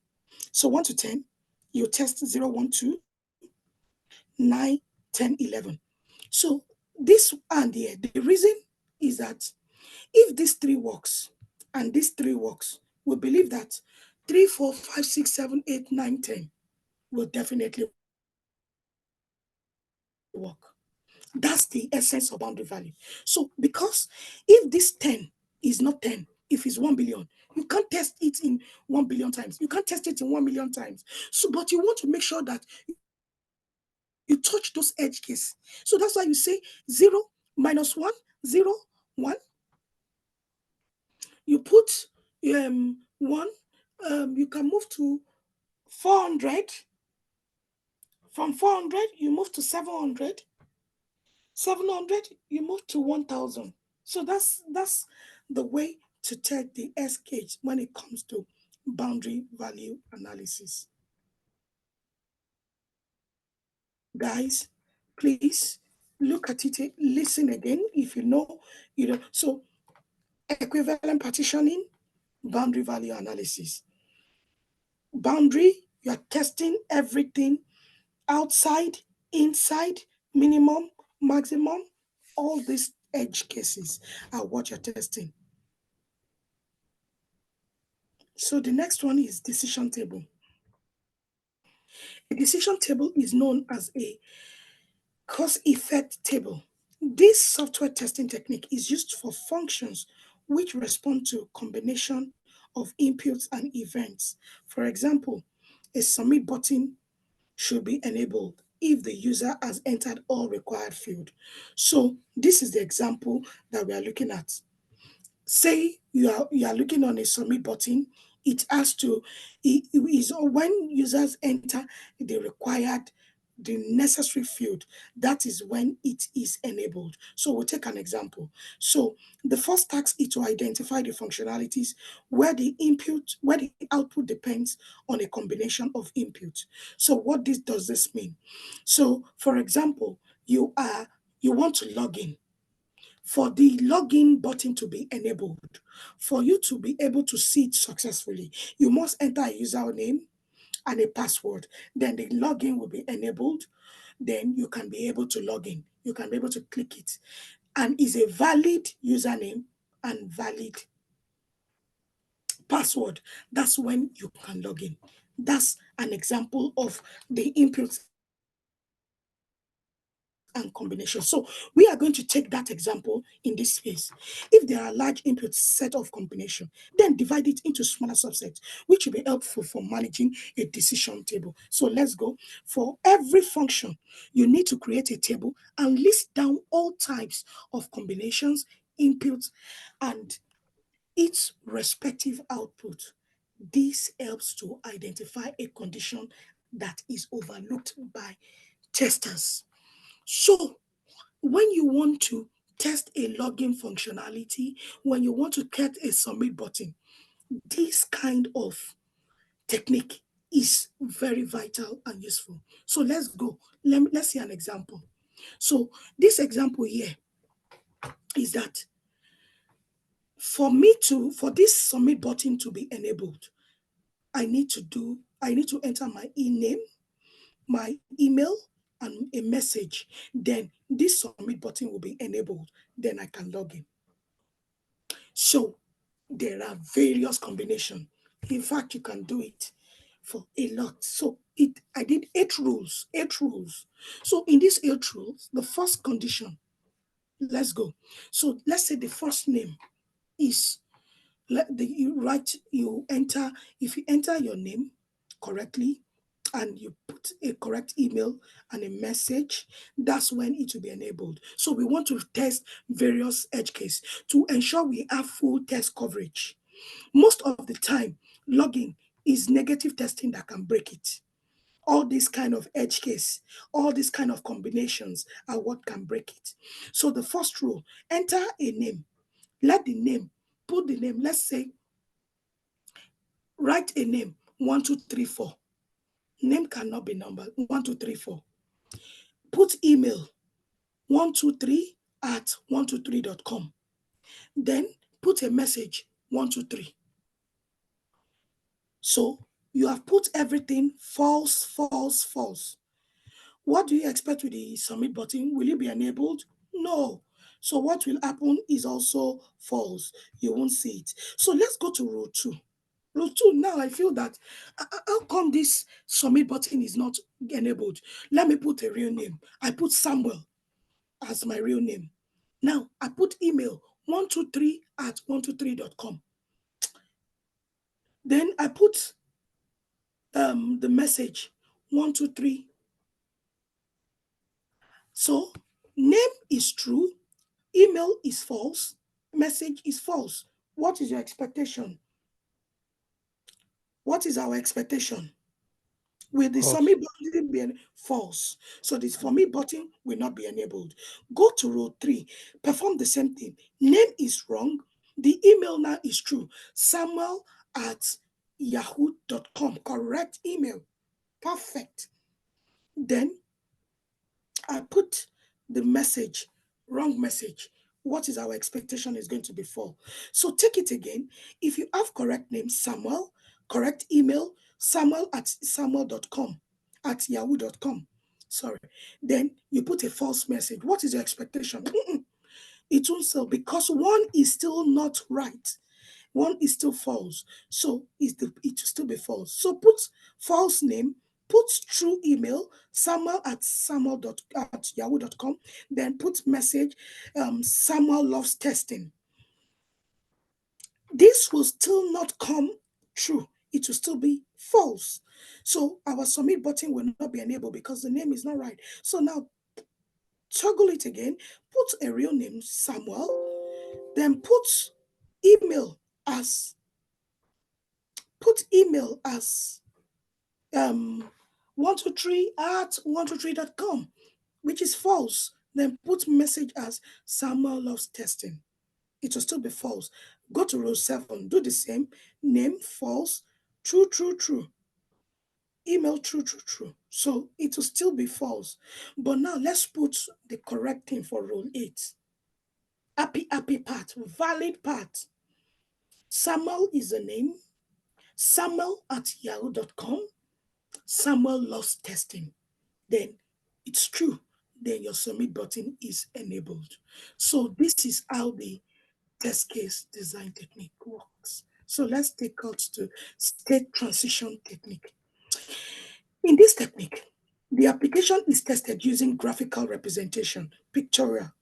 So 1 to 10, you test 0, 1, 2, 9, 10, 11. So this and here, the reason is that if this 3 works and this 3 works, we believe that 3, 4, 5, 6, 7, 8, 9, 10 will definitely work. That's the essence of boundary value. So because if this 10 is not 10, if it's 1 billion, you can't test it in 1 billion times. You can't test it in 1 million times. So, but you want to make sure that you touch those edge cases. So that's why you say 0, -1, 0, 1. You put 1, you can move to 400. From 400, you move to 700. 700, you move to 1,000. So that's the way to take the S case when it comes to boundary value analysis. Guys, please look at it, listen again if you know. So equivalent partitioning, boundary value analysis. Boundary, you're testing everything outside, inside, minimum, maximum, all these edge cases are what you're testing. So the next one is decision table. A decision table is known as a cause-effect table. This software testing technique is used for functions which respond to a combination of inputs and events. For example, a submit button should be enabled if the user has entered all required fields. So this is the example that we are looking at. Say you are looking on a submit button, it has to, it is when users enter the required the necessary field, that is when it is enabled. So we'll take an example. So the first task is to identify the functionalities where the output depends on a combination of inputs. So what does this mean? So for example, you want to log in. For the login button to be enabled, for you to be able to see it successfully, you must enter a username and a password. Then the login will be enabled. Then you can be able to log in. You can be able to click it. And is a valid username and valid password. That's when you can log in. That's an example of the inputs and combination. So we are going to take that example in this space. If there are large input set of combination, then divide it into smaller subsets, which will be helpful for managing a decision table. So let's go. For every function, you need to create a table and list down all types of combinations, inputs, and its respective output. This helps to identify a condition that is overlooked by testers. So when you want to test a login functionality, when you want to get a submit button, this kind of technique is very vital and useful. So let's go. Let's see an example. So this example here is that for this submit button to be enabled, I need to enter my name, my email, and a message. Then this submit button will be enabled. Then I can log in. So there are various combinations. In fact, you can do it for a lot. So I did 8 rules, 8 rules. So in these 8 rules, the first condition, let's go. So let's say the first name is, if you enter your name correctly and you put a correct email and a message, that's when it will be enabled. So we want to test various edge cases to ensure we have full test coverage. Most of the time, logging is negative testing that can break it. All these kind of edge case, all these kind of combinations are what can break it. So the first rule, enter a name. Put the name, let's say, write a name, 1234. Name cannot be numbered, 1234. Put email, 123 at 123.com. Then put a message, 123. So you have put everything false, false, false. What do you expect with the submit button? Will it be enabled? No. So what will happen is also false. You won't see it. So let's go to rule 2. Rule 2, now I feel that, how come this submit button is not enabled? Let me put a real name. I put Samuel as my real name. Now I put email, 123 at 123.com. Then I put the message, 123. So name is true, email is false, message is false. What is your expectation? What is our expectation? Will the False. submit button be false? So this for me button will not be enabled. Go to row 3, perform the same thing. Name is wrong, the email now is true. Samuel at yahoo.com, correct email. Perfect. Then I put the message, wrong message. What is our expectation is going to be false. So take it again. If you have correct name, Samuel, correct email, Samuel at samuel.com, at yahoo.com. Sorry. Then you put a false message. What is your expectation? It won't sell because one is still not right. One is still false. So it will still be false. So put false name, put true email, Samuel at yahoo.com, then put message, Samuel loves testing. This will still not come true. It will still be false. So our submit button will not be enabled because the name is not right. So now toggle it again, put a real name, Samuel, then email as put email as 123@123.com, which is false. Then put message as Samuel loves testing. It will still be false. Go to row 7, do the same. Name false, true, true, true. Email true, true, true. So it will still be false. But now let's put the correct thing for row 8. Happy, happy part, valid part. Samuel is a name. Samuel@yahoo.com. Samuel loves testing. Then it's true. Then your submit button is enabled. So this is how the test case design technique works. So let's take out to state transition technique. In this technique, the application is tested using graphical representation, pictorial,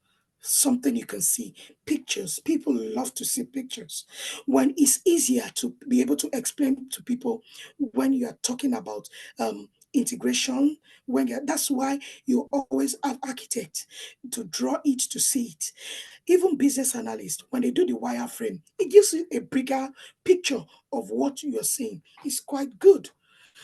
something you can see, pictures. People love to see pictures. When it's easier to be able to explain to people when you are talking about integration, that's why you always have architects to draw it, to see it. Even business analysts, when they do the wireframe, it gives you a bigger picture of what you're seeing. It's quite good.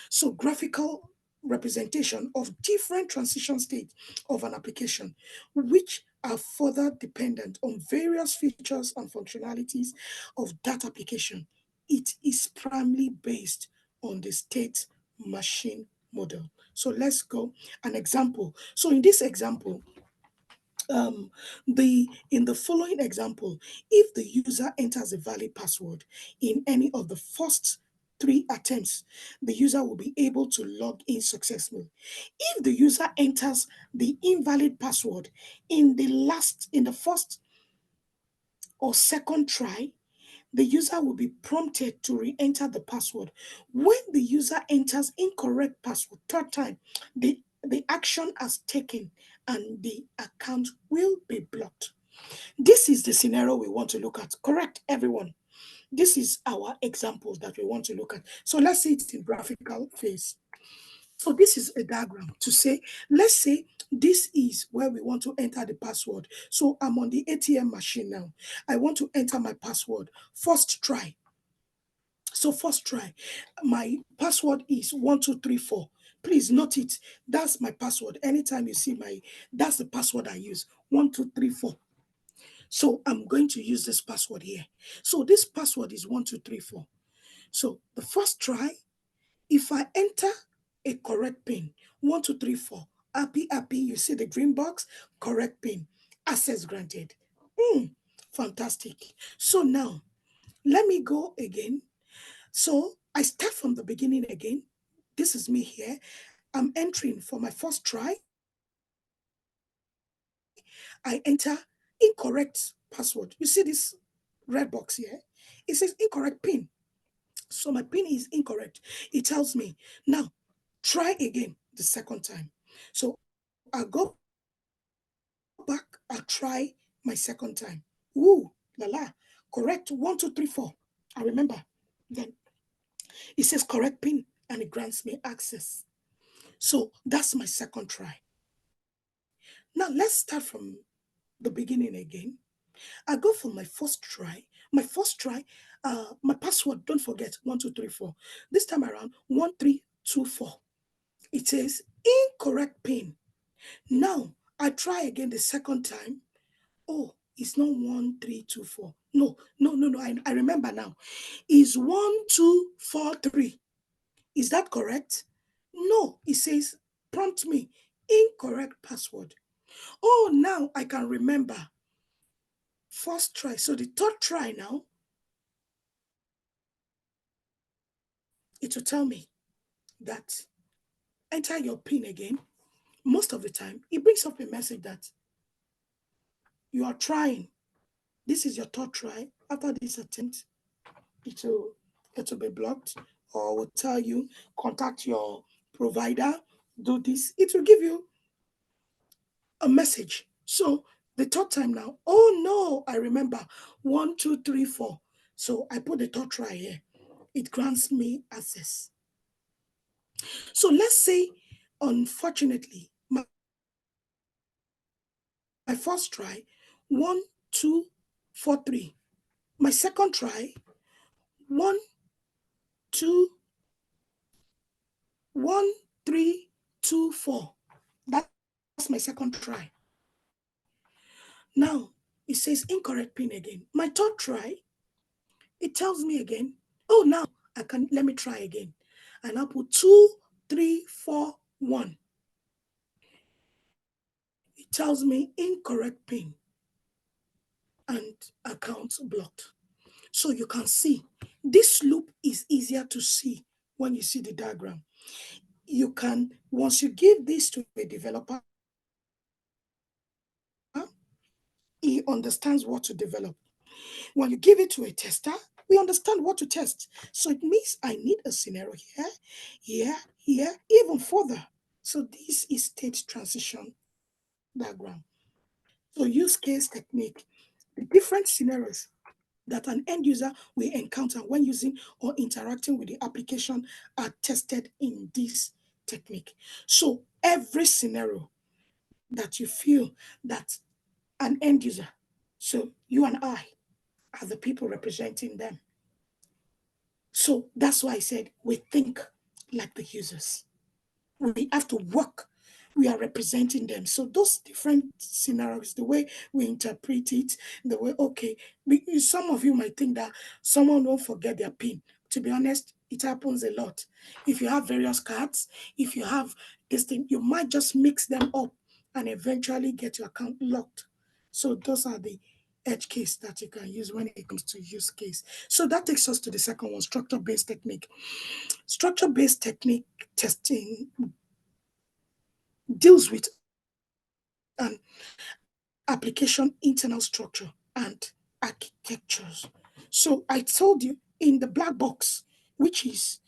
So graphical representation of different transition states of an application, which are further dependent on various features and functionalities of that application. It is primarily based on the state machine model. So let's go an example. So in this example, in the following example, if the user enters a valid password in any of the first 3 attempts, the user will be able to log in successfully. If the user enters the invalid password in the first or second try, the user will be prompted to re-enter the password. When the user enters incorrect password third time, the action has taken and the account will be blocked. This is the scenario we want to look at. Correct, everyone? This is our example that we want to look at. So let's see it in graphical phase. So this is a diagram to say, let's say this is where we want to enter the password. So I'm on the ATM machine now. I want to enter my password. First try. So first try. My password is 1234. Please note it. That's my password. Anytime you see that's the password I use. 1234. So I'm going to use this password here. So this password is 1234. So the first try, if I enter a correct pin, 1234, happy, happy, you see the green box, correct pin, access granted. Fantastic. So now, let me go again. So I start from the beginning again. This is me here. I'm entering for my first try. I enter incorrect password. You see this red box here? It says incorrect pin. So my pin is incorrect. It tells me, now try again the second time. So I go back, I try my second time. Ooh, la la, correct, 1234. I remember. Then it says correct pin and it grants me access. So that's my second try. Now let's start from the beginning again. I go for my first try. My first try, my password, don't forget, 1234. This time around, 1324. It says incorrect pin. Now I try again the second time. Oh, it's not 1324. No, no, no, no. I remember now. It's 1243. Is that correct? No, it says prompt me incorrect password. Oh, now I can remember. First try. So the third try now, it will tell me that enter your PIN again. Most of the time, it brings up a message that you are trying. This is your third try. After this attempt, it will be blocked, or will tell you contact your provider, do this. It will give you a message. So the third time now, oh no, I remember 1234. So I put the third try here. It grants me access. So let's say, unfortunately, my first try, 1243. My second try, 1, 2, 1, 3, 2, 4. That's my second try. Now, it says incorrect pin again. My third try, it tells me again, oh, now let me try again. And I'll put 2, 3, 4, 1. It tells me incorrect pin and account blocked. So you can see this loop is easier to see when you see the diagram. You can, once you give this to a developer, he understands what to develop. When you give it to a tester, we understand what to test. So it means I need a scenario here, here, here, even further. So this is state transition diagram. So use case technique, the different scenarios that an end user will encounter when using or interacting with the application are tested in this technique. So every scenario that you feel that an end user, so you and I are the people representing them. So that's why I said we think like the users. We have to work. We are representing them. So those different scenarios, the way we interpret it, the way, okay, some of you might think that someone won't forget their PIN. To be honest, it happens a lot. If you have various cards, if you have this thing, you might just mix them up and eventually get your account locked. So those are the edge case that you can use when it comes to use case. So that takes us to the second one, structure-based technique. Structure-based technique testing deals with an application internal structure and architectures. So I told you in the black box, which is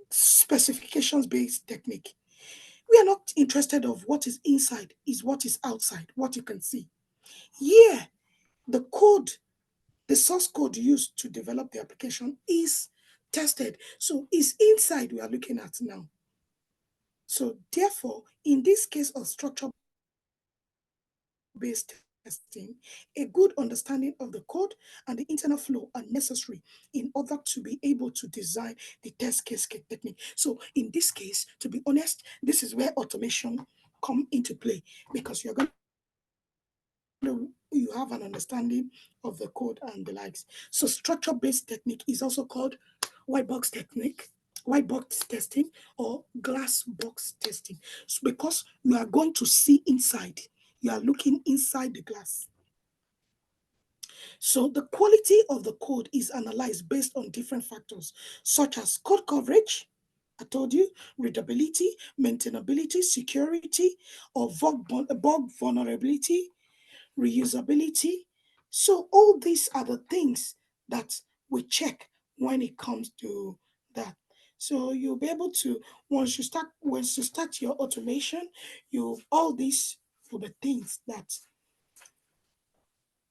specifications based technique, we are not interested of what is inside, is what is outside, what you can see. Yeah, the code, the source code used to develop the application is tested. So it's inside we are looking at now. So therefore, in this case of structure-based testing, a good understanding of the code and the internal flow are necessary in order to be able to design the test case technique. So in this case, to be honest, this is where automation come into play because you have an understanding of the code and the likes. So structure-based technique is also called white box technique, white box testing, or glass box testing. Because you are going to see inside, you are looking inside the glass. So the quality of the code is analyzed based on different factors, such as code coverage, I told you, readability, maintainability, security, or bug vulnerability, reusability. So all these are the things that we check when it comes to that. So you'll be able to, once you start your automation, all these for the things that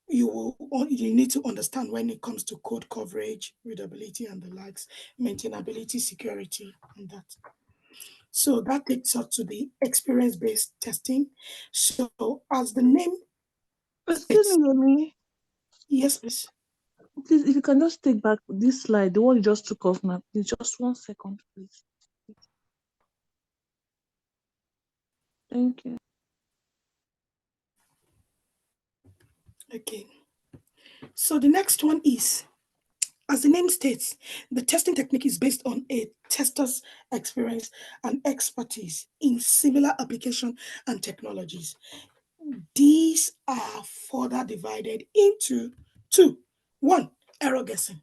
you need to understand when it comes to code coverage, readability, and the likes, maintainability, security, and that. So that takes us to the experience-based testing. So as the name Excuse states, me, Yemi. yes, please. Please, if you can just take back this slide, the one you just took off now, please, just 1 second, please. Thank you. Okay. So the next one is, as the name states, the testing technique is based on a tester's experience and expertise in similar application and technologies. These are further divided into two. One, error guessing.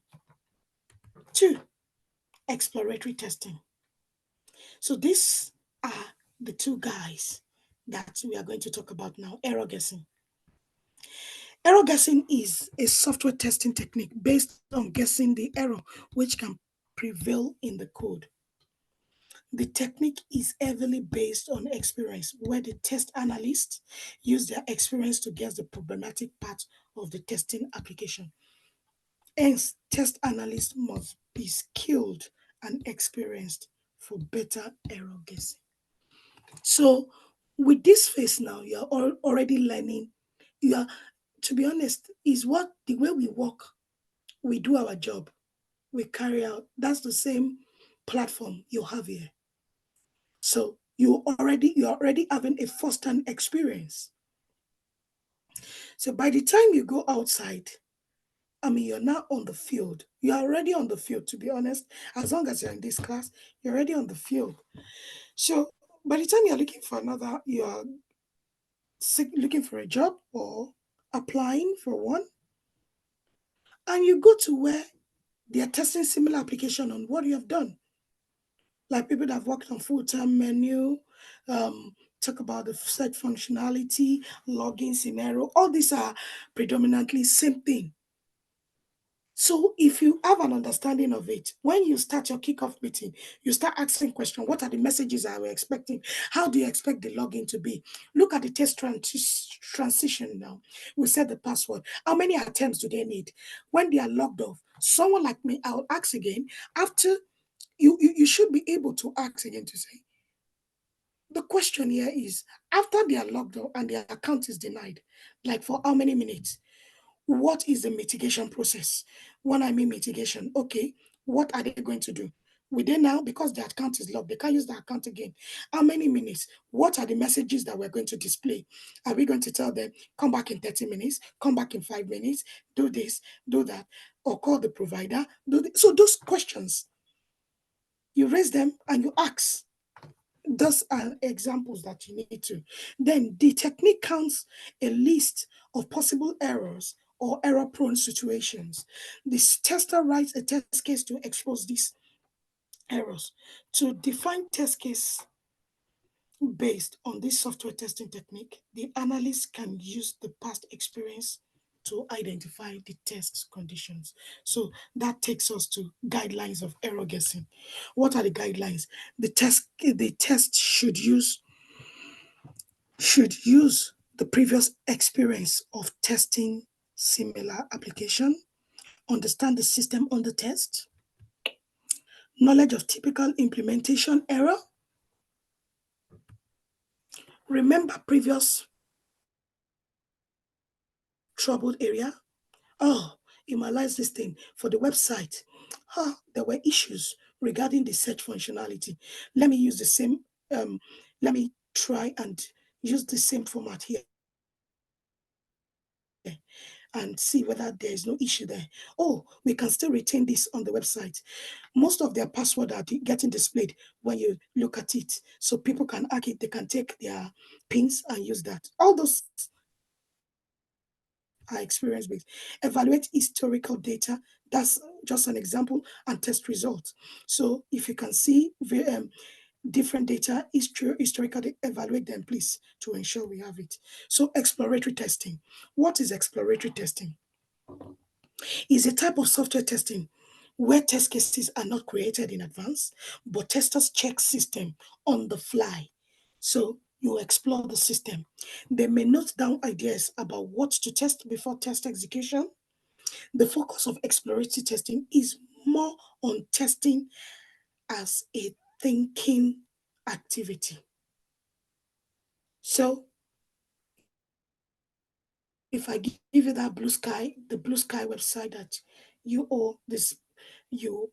Two, exploratory testing. So these are the two guys that we are going to talk about now, error guessing. Error guessing is a software testing technique based on guessing the error which can prevail in the code. The technique is heavily based on experience, where the test analysts use their experience to guess the problematic part of the testing application. Hence, test analysts must be skilled and experienced for better error guessing. So, with this phase now, you are already learning. You are, to be honest, is what the way we work, we do our job, we carry out. That's the same platform you have here. So you're already having a first-hand experience. So by the time you go outside, I mean, you're now on the field. You're already on the field, to be honest. As long as you're in this class, you're already on the field. So by the time you're looking for you're looking for a job or applying for one, and you go to where they are testing similar application on what you have done. Like people that have worked on full-time menu, talk about the search functionality, login scenario. All these are predominantly same thing. So if you have an understanding of it, when you start your kickoff meeting, you start asking questions. What are the messages I were expecting? How do you expect the login to be? Look at the test transition now. We set the password. How many attempts do they need? When they are logged off, someone like me, I'll ask again. After you should be able to ask again to say, the question here is, after they are logged off and their account is denied, like for how many minutes? What is the mitigation process? When I mean mitigation, okay, what are they going to do? Will they now, because their account is locked, they can't use the account again? How many minutes? What are the messages that we're going to display? Are we going to tell them, come back in 30 minutes, come back in 5 minutes, do this, do that, or call the provider? So those questions, you raise them and you ask. Those are examples that you need to. Then the technique counts a list of possible errors or error-prone situations. This tester writes a test case to expose these errors. To define test case based on this software testing technique, the analyst can use the past experience to identify the test conditions. So that takes us to guidelines of error guessing. What are the guidelines? The test should use the previous experience of testing similar application, understand the system on the test, knowledge of typical implementation error, remember previous troubled area. Oh, analyze this thing for the website. There were issues regarding the search functionality. Let me use the same, let me try and use the same format here and see whether there is no issue there. Oh, we can still retain this on the website. Most of their password are getting displayed when you look at it. So people can hack it, they can take their pins and use that. All those are experience-based. Evaluate historical data. That's just an example, and test results. So if you can see different data, historical, evaluate them, please, to ensure we have it. So exploratory testing. What is exploratory testing? Is a type of software testing where test cases are not created in advance, but testers check system on the fly. So you explore the system. They may note down ideas about what to test before test execution. The focus of exploratory testing is more on testing as a thinking activity. So if I give you that the blue sky website that you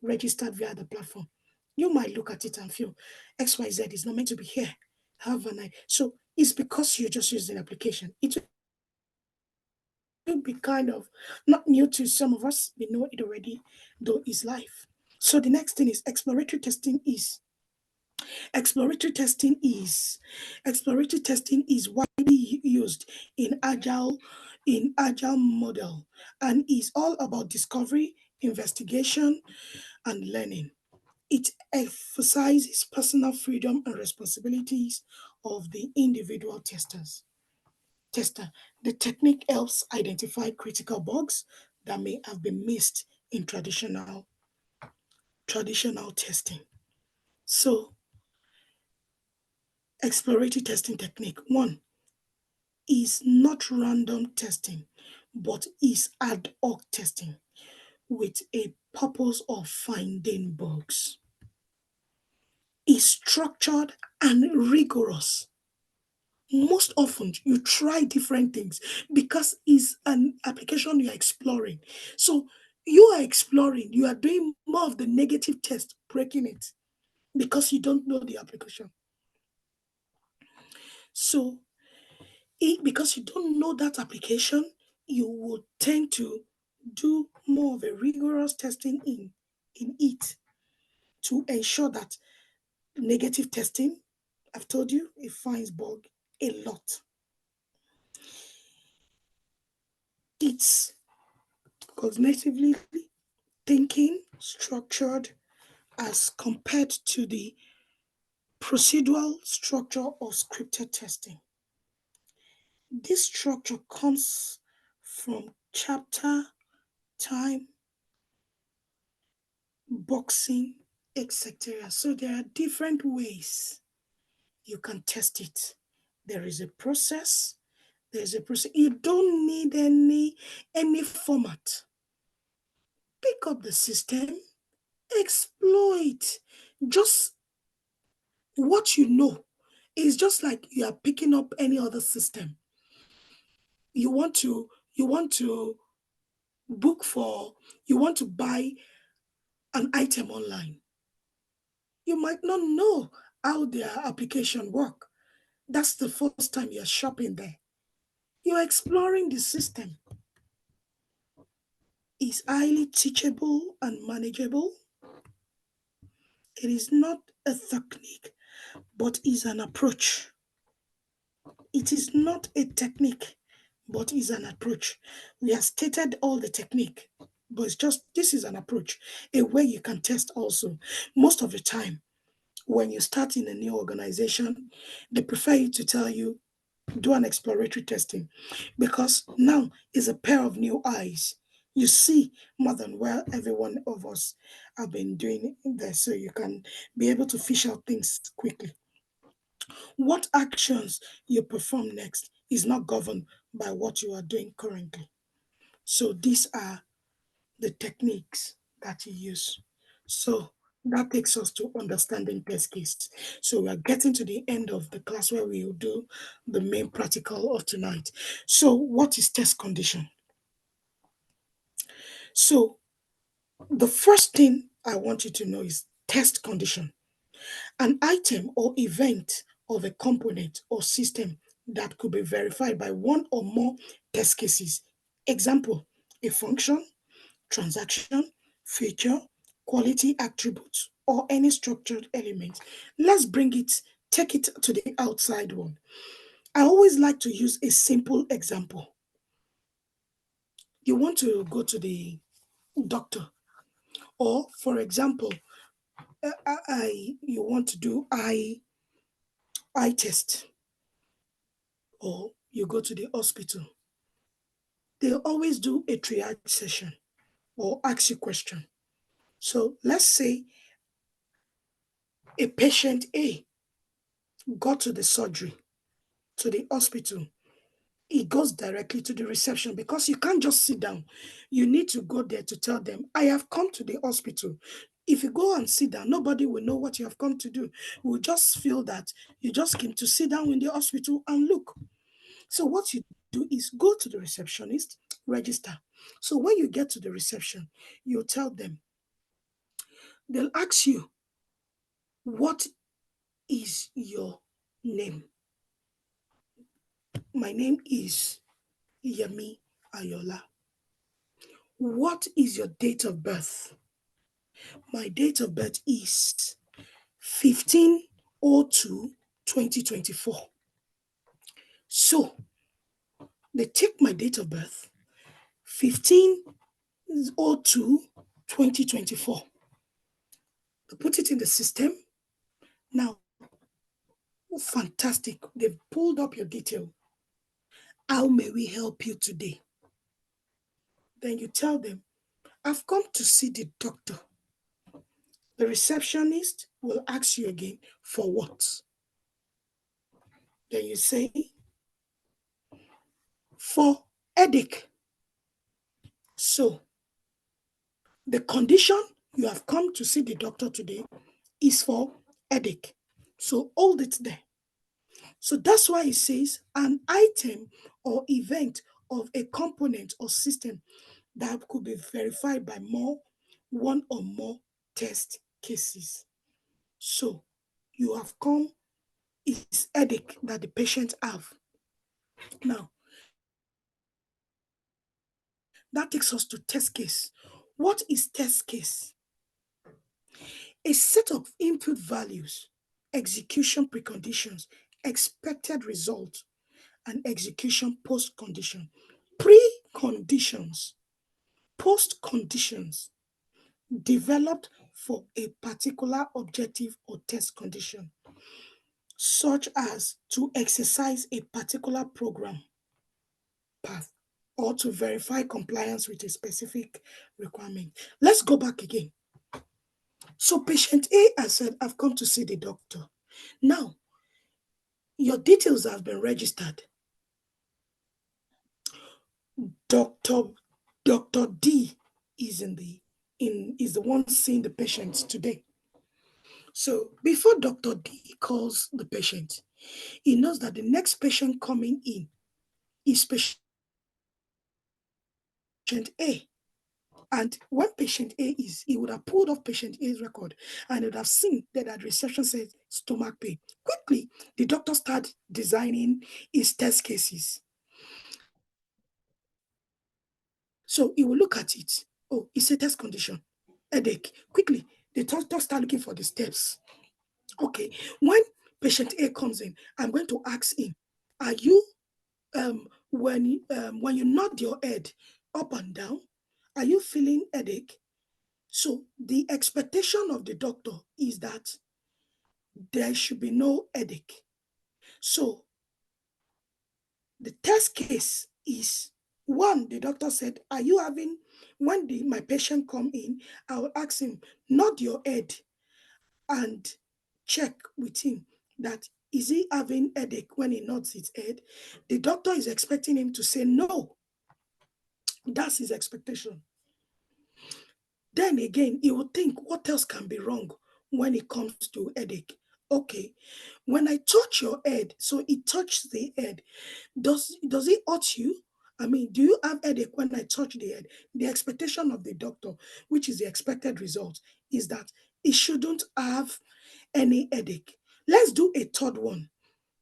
registered via the platform, you might look at it and feel XYZ is not meant to be here. Have an idea. So it's because you just used an application. It will be kind of not new to some of us. We know it already, though it's life. So the next thing is exploratory testing is widely used in agile model and is all about discovery, investigation, and learning. It emphasizes personal freedom and responsibilities of the individual tester. The technique helps identify critical bugs that may have been missed in traditional testing. So, exploratory testing technique. One is not random testing, but is ad hoc testing with a purpose of finding bugs. Is structured and rigorous. Most often you try different things because it's an application you're exploring. So you are exploring, you are doing more of the negative test, breaking it because you don't know the application. So because you don't know that application, you will tend to do more of a rigorous testing in it to ensure that negative testing, I've told you, it finds bug a lot. It's cognitively thinking, structured as compared to the procedural structure of scripted testing. This structure comes from chapter, time, boxing, etc. So there are different ways you can test it. There is a process. There's a process. You don't need any format. Pick up the system, exploit. Just what you know is just like you are picking up any other system. You want to book for, you want to buy an item online. You might not know how their application work. That's the first time you're shopping there. You're exploring the system. It's highly teachable and manageable. It is not a technique, but is an approach. It is not a technique, but is an approach. We have stated all the technique, but it's just this is an approach, a way you can test also. Most of the time, when you start in a new organization, they prefer you to tell you, do an exploratory testing because now is a pair of new eyes. You see more than well every one of us have been doing there, so you can be able to fish out things quickly. What actions you perform next is not governed by what you are doing currently. So these are the techniques that you use. So that takes us to understanding test case. So we are getting to the end of the class where we will do the main practical of tonight. So what is test condition? So the first thing I want you to know is test condition. An item or event of a component or system that could be verified by one or more test cases. Example, a function, transaction, feature, quality attributes, or any structured element. Let's take it to the outside world. I always like to use a simple example. You want to go to the doctor, or for example, you want to do eye test, or you go to the hospital. They always do a triage session or ask you question. So let's say a patient A got to the surgery, to the hospital. He goes directly to the reception because you can't just sit down. You need to go there to tell them, I have come to the hospital. If you go and sit down, nobody will know what you have come to do. We'll just feel that you just came to sit down in the hospital and look. So what you do is go to the receptionist, register. So when you get to the reception, you tell them, they'll ask you, what is your name? My name is Yemi Ayola. What is your date of birth? My date of birth is 15/02/2024. So they take my date of birth, 15/02/2024. They put it in the system. Now, fantastic. They've pulled up your detail. How may we help you today? Then you tell them, I've come to see the doctor. The receptionist will ask you again, for what? Then you say, for headache. So, the condition you have come to see the doctor today is for headache. So, hold it there. So, that's why it says an item or event of a component or system that could be verified by one or more test cases. So, you have come is headache that the patient have. Now, that takes us to test case. What is test case? A set of input values, execution preconditions, expected results, and execution post condition. Preconditions, post conditions developed for a particular objective or test condition, such as to exercise a particular program path or to verify compliance with a specific requirement. Let's go back again. So patient A has said, I've come to see the doctor. Now, your details have been registered. Dr. D is is the one seeing the patient today. So before Dr. D calls the patient, he knows that the next patient coming in is patient A. And when patient A is, he would have pulled off patient A's record and would have seen that at reception says stomach pain. Quickly, the doctor started designing his test cases. So he will look at it. Oh, it's a test condition, headache. Quickly, the doctor start looking for the steps. Okay, when patient A comes in, I'm going to ask him, are you, when you nod your head up and down, are you feeling headache? So the expectation of the doctor is that there should be no headache. So the test case is one, the doctor said, are you having, when my patient come in, I will ask him, nod your head and check with him that is he having headache when he nods his head? The doctor is expecting him to say no. That's his expectation. Then again, he will think, what else can be wrong when it comes to headache? Okay, when I touch your head, so it touches the head, does it hurt you? I mean, do you have headache when I touch the head? The expectation of the doctor, which is the expected result, is that it shouldn't have any headache. Let's do a third one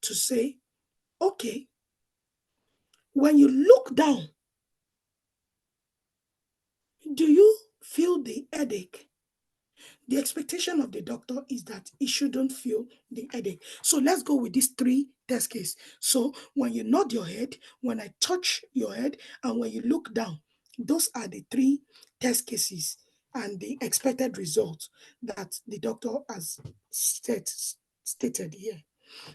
to say, okay, when you look down, do you feel the headache? The expectation of the doctor is that he shouldn't feel the headache. So let's go with these three test cases. So when you nod your head, when I touch your head, and when you look down, those are the three test cases and the expected results that the doctor has stated here.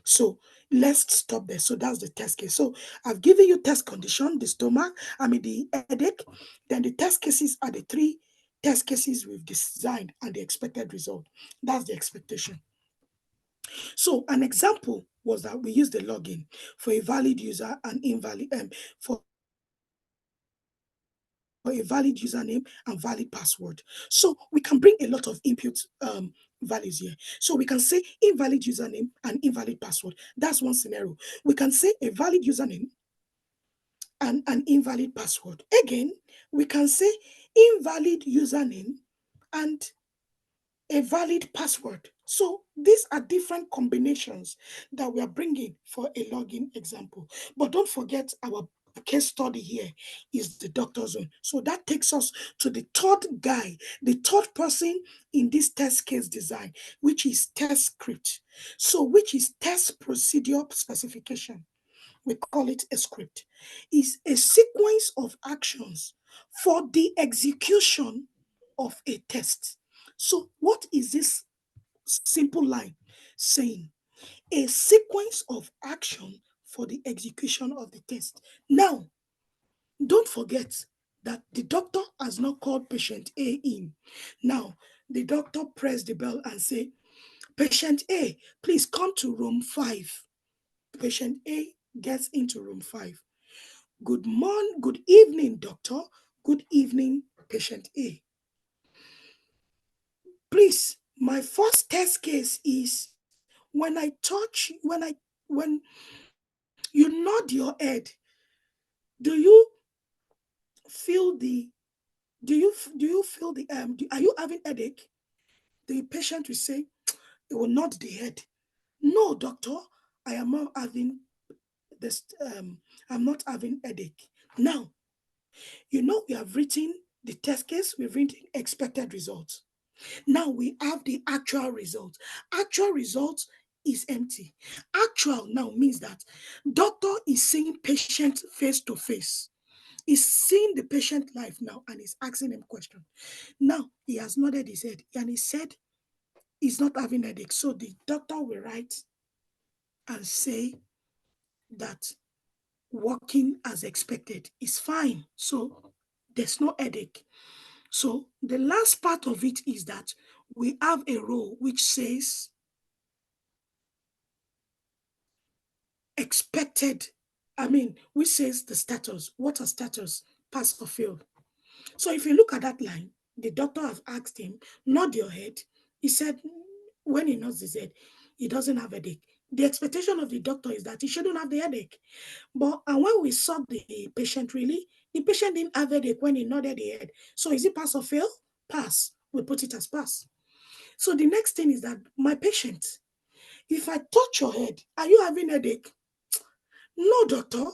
So let's stop there. So that's the test case. So I've given you test condition, the stomach, the headache. Then the test cases are the three test cases we've designed and the expected result. That's the expectation. So an example was that we used the login for a valid user and invalid for a valid username and valid password. So we can bring a lot of input values here. So we can say invalid username and invalid password. That's one scenario. We can say a valid username and an invalid password. Again, we can say invalid username and a valid password. So these are different combinations that we are bringing for a login example. But don't forget our case study here is the doctor zone. So that takes us to the third guy, the third person in this test case design, which is test script. So which is test procedure specification. We call it a script. Is a sequence of actions for the execution of a test. So what is this simple line saying? A sequence of action for the execution of the test. Now, don't forget that the doctor has not called patient A in. Now, the doctor pressed the bell and say, patient A, please come to room 5. Patient A gets into room 5. Good morning, good evening, doctor. Good evening, patient A. Please, my first test case is when I touch, when you nod your head, do you feel the, do you feel the, are you having headache? The patient will say, it will nod the head. No, doctor, I am not having this, I'm not having headache. Now, we have written the test case, we've written expected results. Now we have the actual result. Actual result is empty. Actual now means that doctor is seeing patient face to face. He's seeing the patient live now and is asking him question. Now he has nodded his head and he said he's not having headache. So the doctor will write and say that working as expected is fine. So there's no headache. So the last part of it is that we have a row which says expected, which says the status. What are status? Pass or fail. So if you look at that line, the doctor have asked him, nod your head. He said, when he nods his head, he doesn't have a headache. The expectation of the doctor is that he shouldn't have the headache. And when we saw the patient really, the patient didn't have a headache when he nodded the head. So is it pass or fail? Pass. We put it as pass. So the next thing is that my patient, if I touch your head, are you having a headache? No, doctor,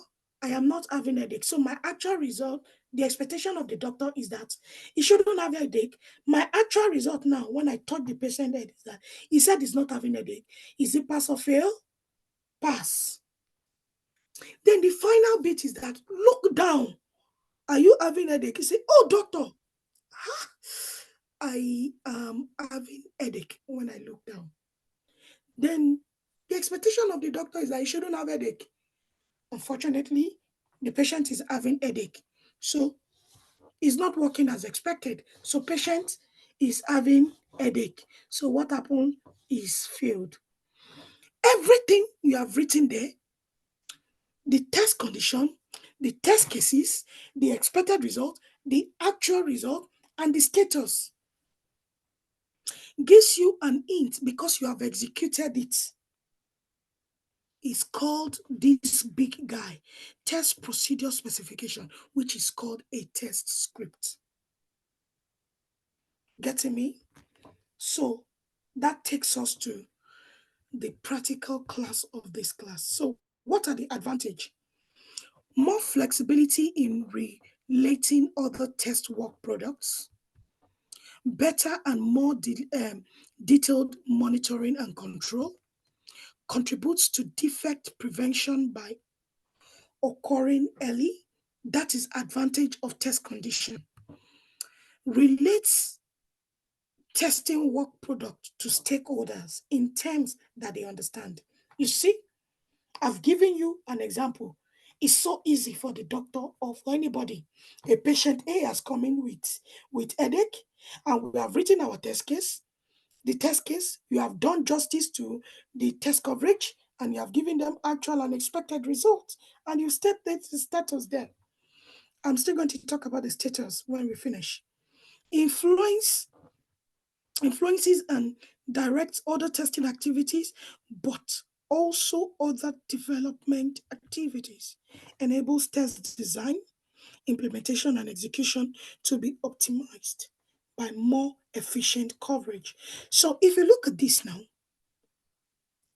I am not having a headache. So my actual result, the expectation of the doctor is that he shouldn't have a headache. My actual result now, when I touch the patient head, is that he said he's not having a headache. Is it pass or fail? Pass. Then the final bit is that look down. Are you having a headache? He said, oh, doctor, I am having a headache when I look down. Then the expectation of the doctor is that he shouldn't have a headache. Unfortunately, the patient is having headache. So it's not working as expected. So patient is having headache. So what happened is failed. Everything you have written there, the test condition, the test cases, the expected result, the actual result, and the status gives you an hint because you have executed it. Is called this big guy, test procedure specification, which is called a test script. Getting me? So that takes us to the practical class of this class. So what are the advantages? More flexibility in relating other test work products, better and more detailed monitoring and control, contributes to defect prevention by occurring early. That is advantage of test condition. Relates testing work product to stakeholders in terms that they understand. You see, I've given you an example. It's so easy for the doctor or for anybody. A patient A has come in with headache, and we have written our test case. The test case, you have done justice to the test coverage, and you have given them actual and expected results, and you stated the status there. I'm still going to talk about the status when we finish. Influences and directs other testing activities, but also other development activities. Enables test design, implementation, and execution to be optimized by more efficient coverage. So if you look at this now,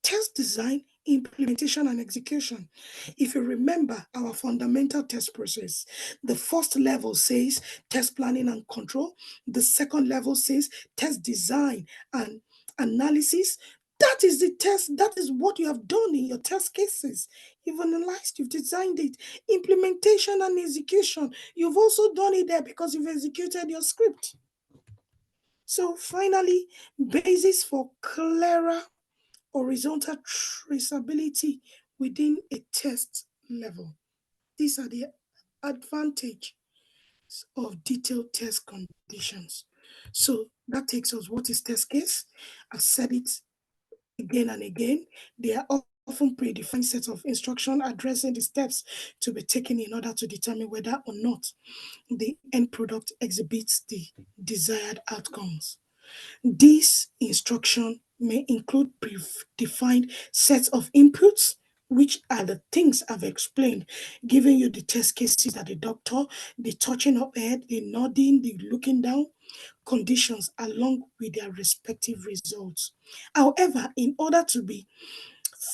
test design, implementation, and execution. If you remember our fundamental test process, the first level says test planning and control. The second level says test design and analysis. That is the test. That is what you have done in your test cases. You've analyzed, you've designed it. Implementation and execution. You've also done it there because you've executed your script. So finally, basis for clearer horizontal traceability within a test level. These are the advantages of detailed test conditions. So that takes us, what is test case? I've said it again and again. They are often predefined sets of instruction addressing the steps to be taken in order to determine whether or not the end product exhibits the desired outcomes. This instruction may include predefined sets of inputs, which are the things I've explained, giving you the test cases that the doctor, the touching up head, the nodding, the looking down, conditions along with their respective results. However, in order to be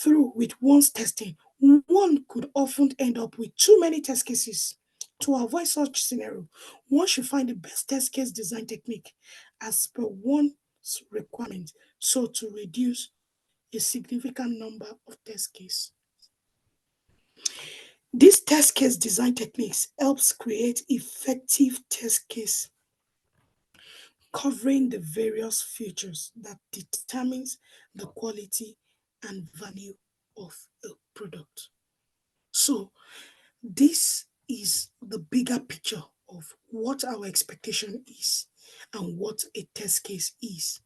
through with one's testing, one could often end up with too many test cases. To avoid such scenario, one should find the best test case design technique as per one's requirement, so to reduce a significant number of test cases. These test case design techniques helps create effective test case covering the various features that determines the quality and value of a product. So this is the bigger picture of what our expectation is and what a test case is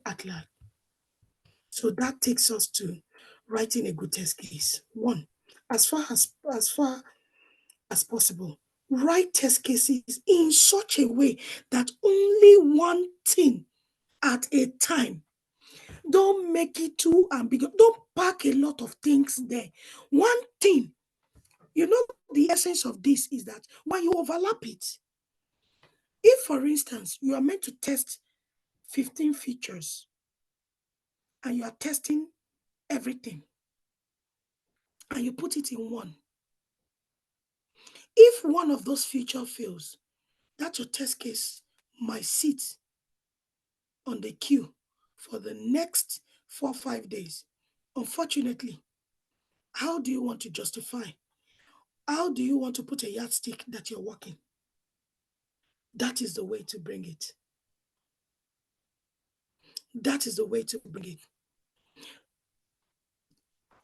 at large. So that takes us to writing a good test case. One, as far as possible, write test cases in such a way that only one thing at a time. Don't make it too ambiguous. Don't pack a lot of things there. One thing. The essence of this is that when you overlap it, if, for instance, you are meant to test 15 features and you are testing everything and you put it in one, if one of those features fails, that your test case might sit on the queue for the next 4 or 5 days. Unfortunately, how do you want to justify? How do you want to put a yardstick that you're working? That is the way to bring it. That is the way to bring it.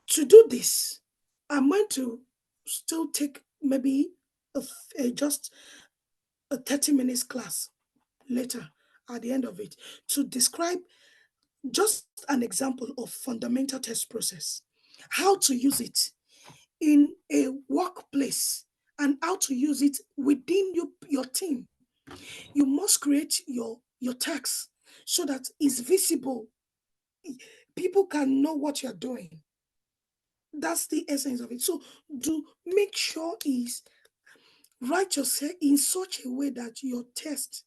To do this, I'm going to still take maybe just a 30 minutes class later at the end of it to describe just an example of fundamental test process, how to use it in a workplace and how to use it within your team. You must create your tax so that it's visible. People can know what you're doing. That's the essence of it. So do make sure is write yourself in such a way that you test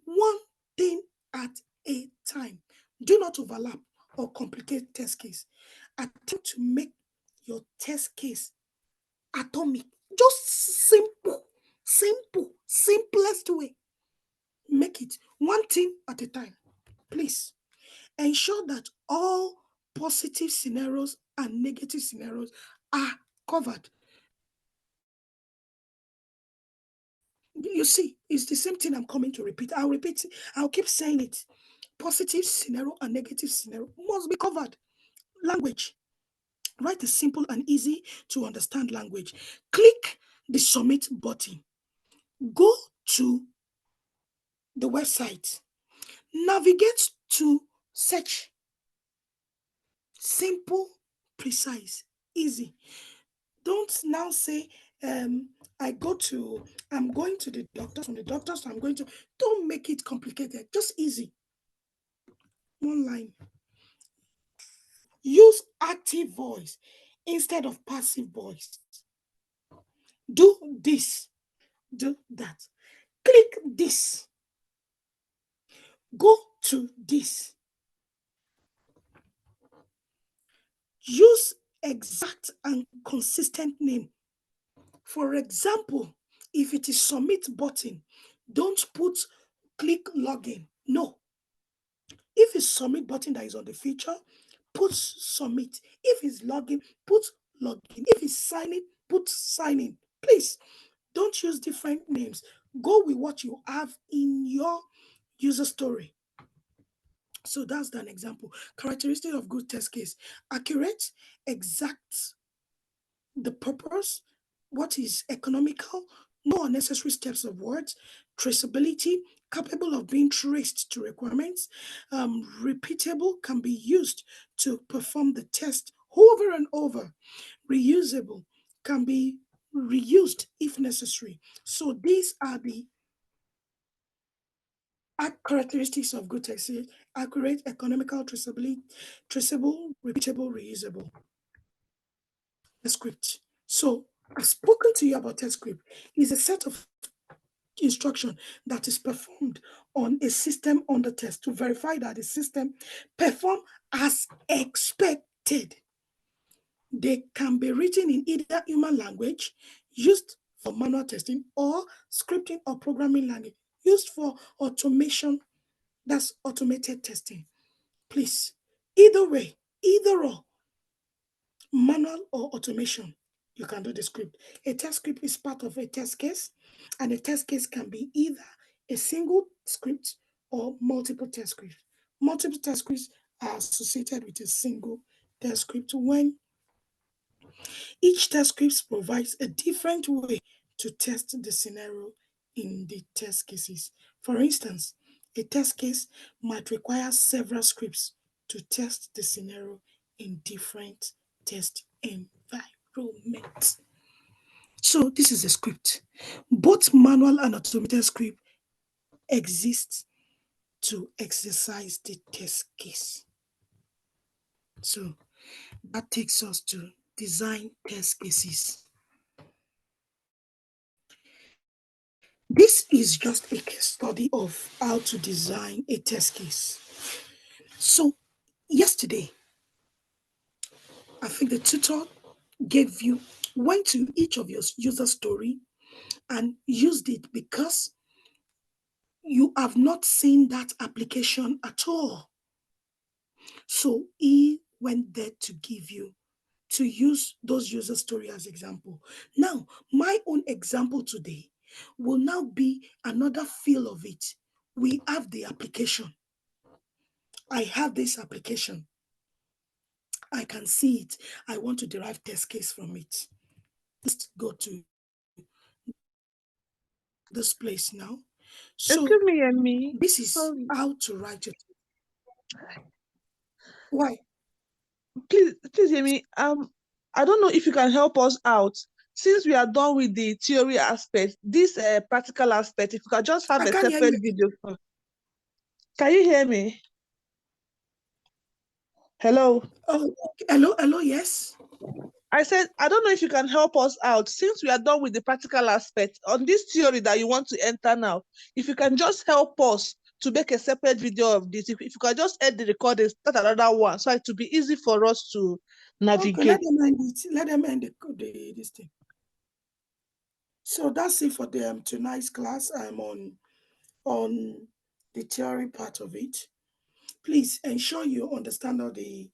one thing at a time. Do not overlap or complicate test case. Attempt to make your test case atomic. Just simplest way. Make it one thing at a time. Please ensure that all positive scenarios and negative scenarios are covered. You see, it's the same thing I'm coming to repeat. I'll repeat it. I'll keep saying it. Positive scenario and negative scenario must be covered. Language. Write a simple and easy to understand language. Click the submit button. Go to the website. Navigate to search. Simple, precise, easy. Don't now say, I'm going to the doctor, from the doctors, I'm going to. Don't make it complicated, just easy. One line. Use active voice instead of passive voice. Do this, do that. Click this. Go to this. Use exact and consistent name. For example, if it is submit button, don't put click login. No. If it's submit button that is on the feature, put submit. If it's login, put login. If it's signing, put signing. Please don't use different names. Go with what you have in your user story. So that's an example. Characteristic of good test case: accurate, exact, the purpose, what is economical, no unnecessary steps of words, traceability, capable of being traced to requirements, repeatable, can be used to perform the test over and over, reusable, can be reused if necessary. So these are the characteristics of good test: accurate, economical, traceable, repeatable, reusable. The script. So I've spoken to you about test script. It's a set of instruction that is performed on a system under test to verify that the system perform as expected. They can be written in either human language used for manual testing or scripting or programming language used for automation, that's automated testing. Please, either way, either or, manual or automation, you can do the script. A test script is part of a test case, and a test case can be either a single script or multiple test scripts. Multiple test scripts are associated with a single test script when each test script provides a different way to test the scenario in the test cases. For instance, a test case might require several scripts to test the scenario in different test environments. So this is a script. Both manual and automated script exist to exercise the test case. So that takes us to design test cases. This is just a case study of how to design a test case. So yesterday, I think the tutor went to each of your user story and used it because you have not seen that application at all. So he went there to give you, to use those user story as example. Now, my own example today will now be another feel of it. We have the application. I have this application. I can see it. I want to derive test case from it. Let's go to this place now. So Excuse me, Yemi. this is Sorry. how to write it. Why? Please, Yemi. I don't know if you can help us out. Since we are done with the theory aspect, this practical aspect, if you can just have I a can't hear separate you. video. Can you hear me? Hello. Oh, hello, yes. I said, I don't know if you can help us out. Since we are done with the practical aspect on this theory that you want to enter now, if you can just help us to make a separate video of this, if you can just end the recording, start another one, so it will be easy for us to navigate. Okay, let them end it. Let them end this thing. So that's it for tonight's class. I'm on the theory part of it. Please ensure you understand all the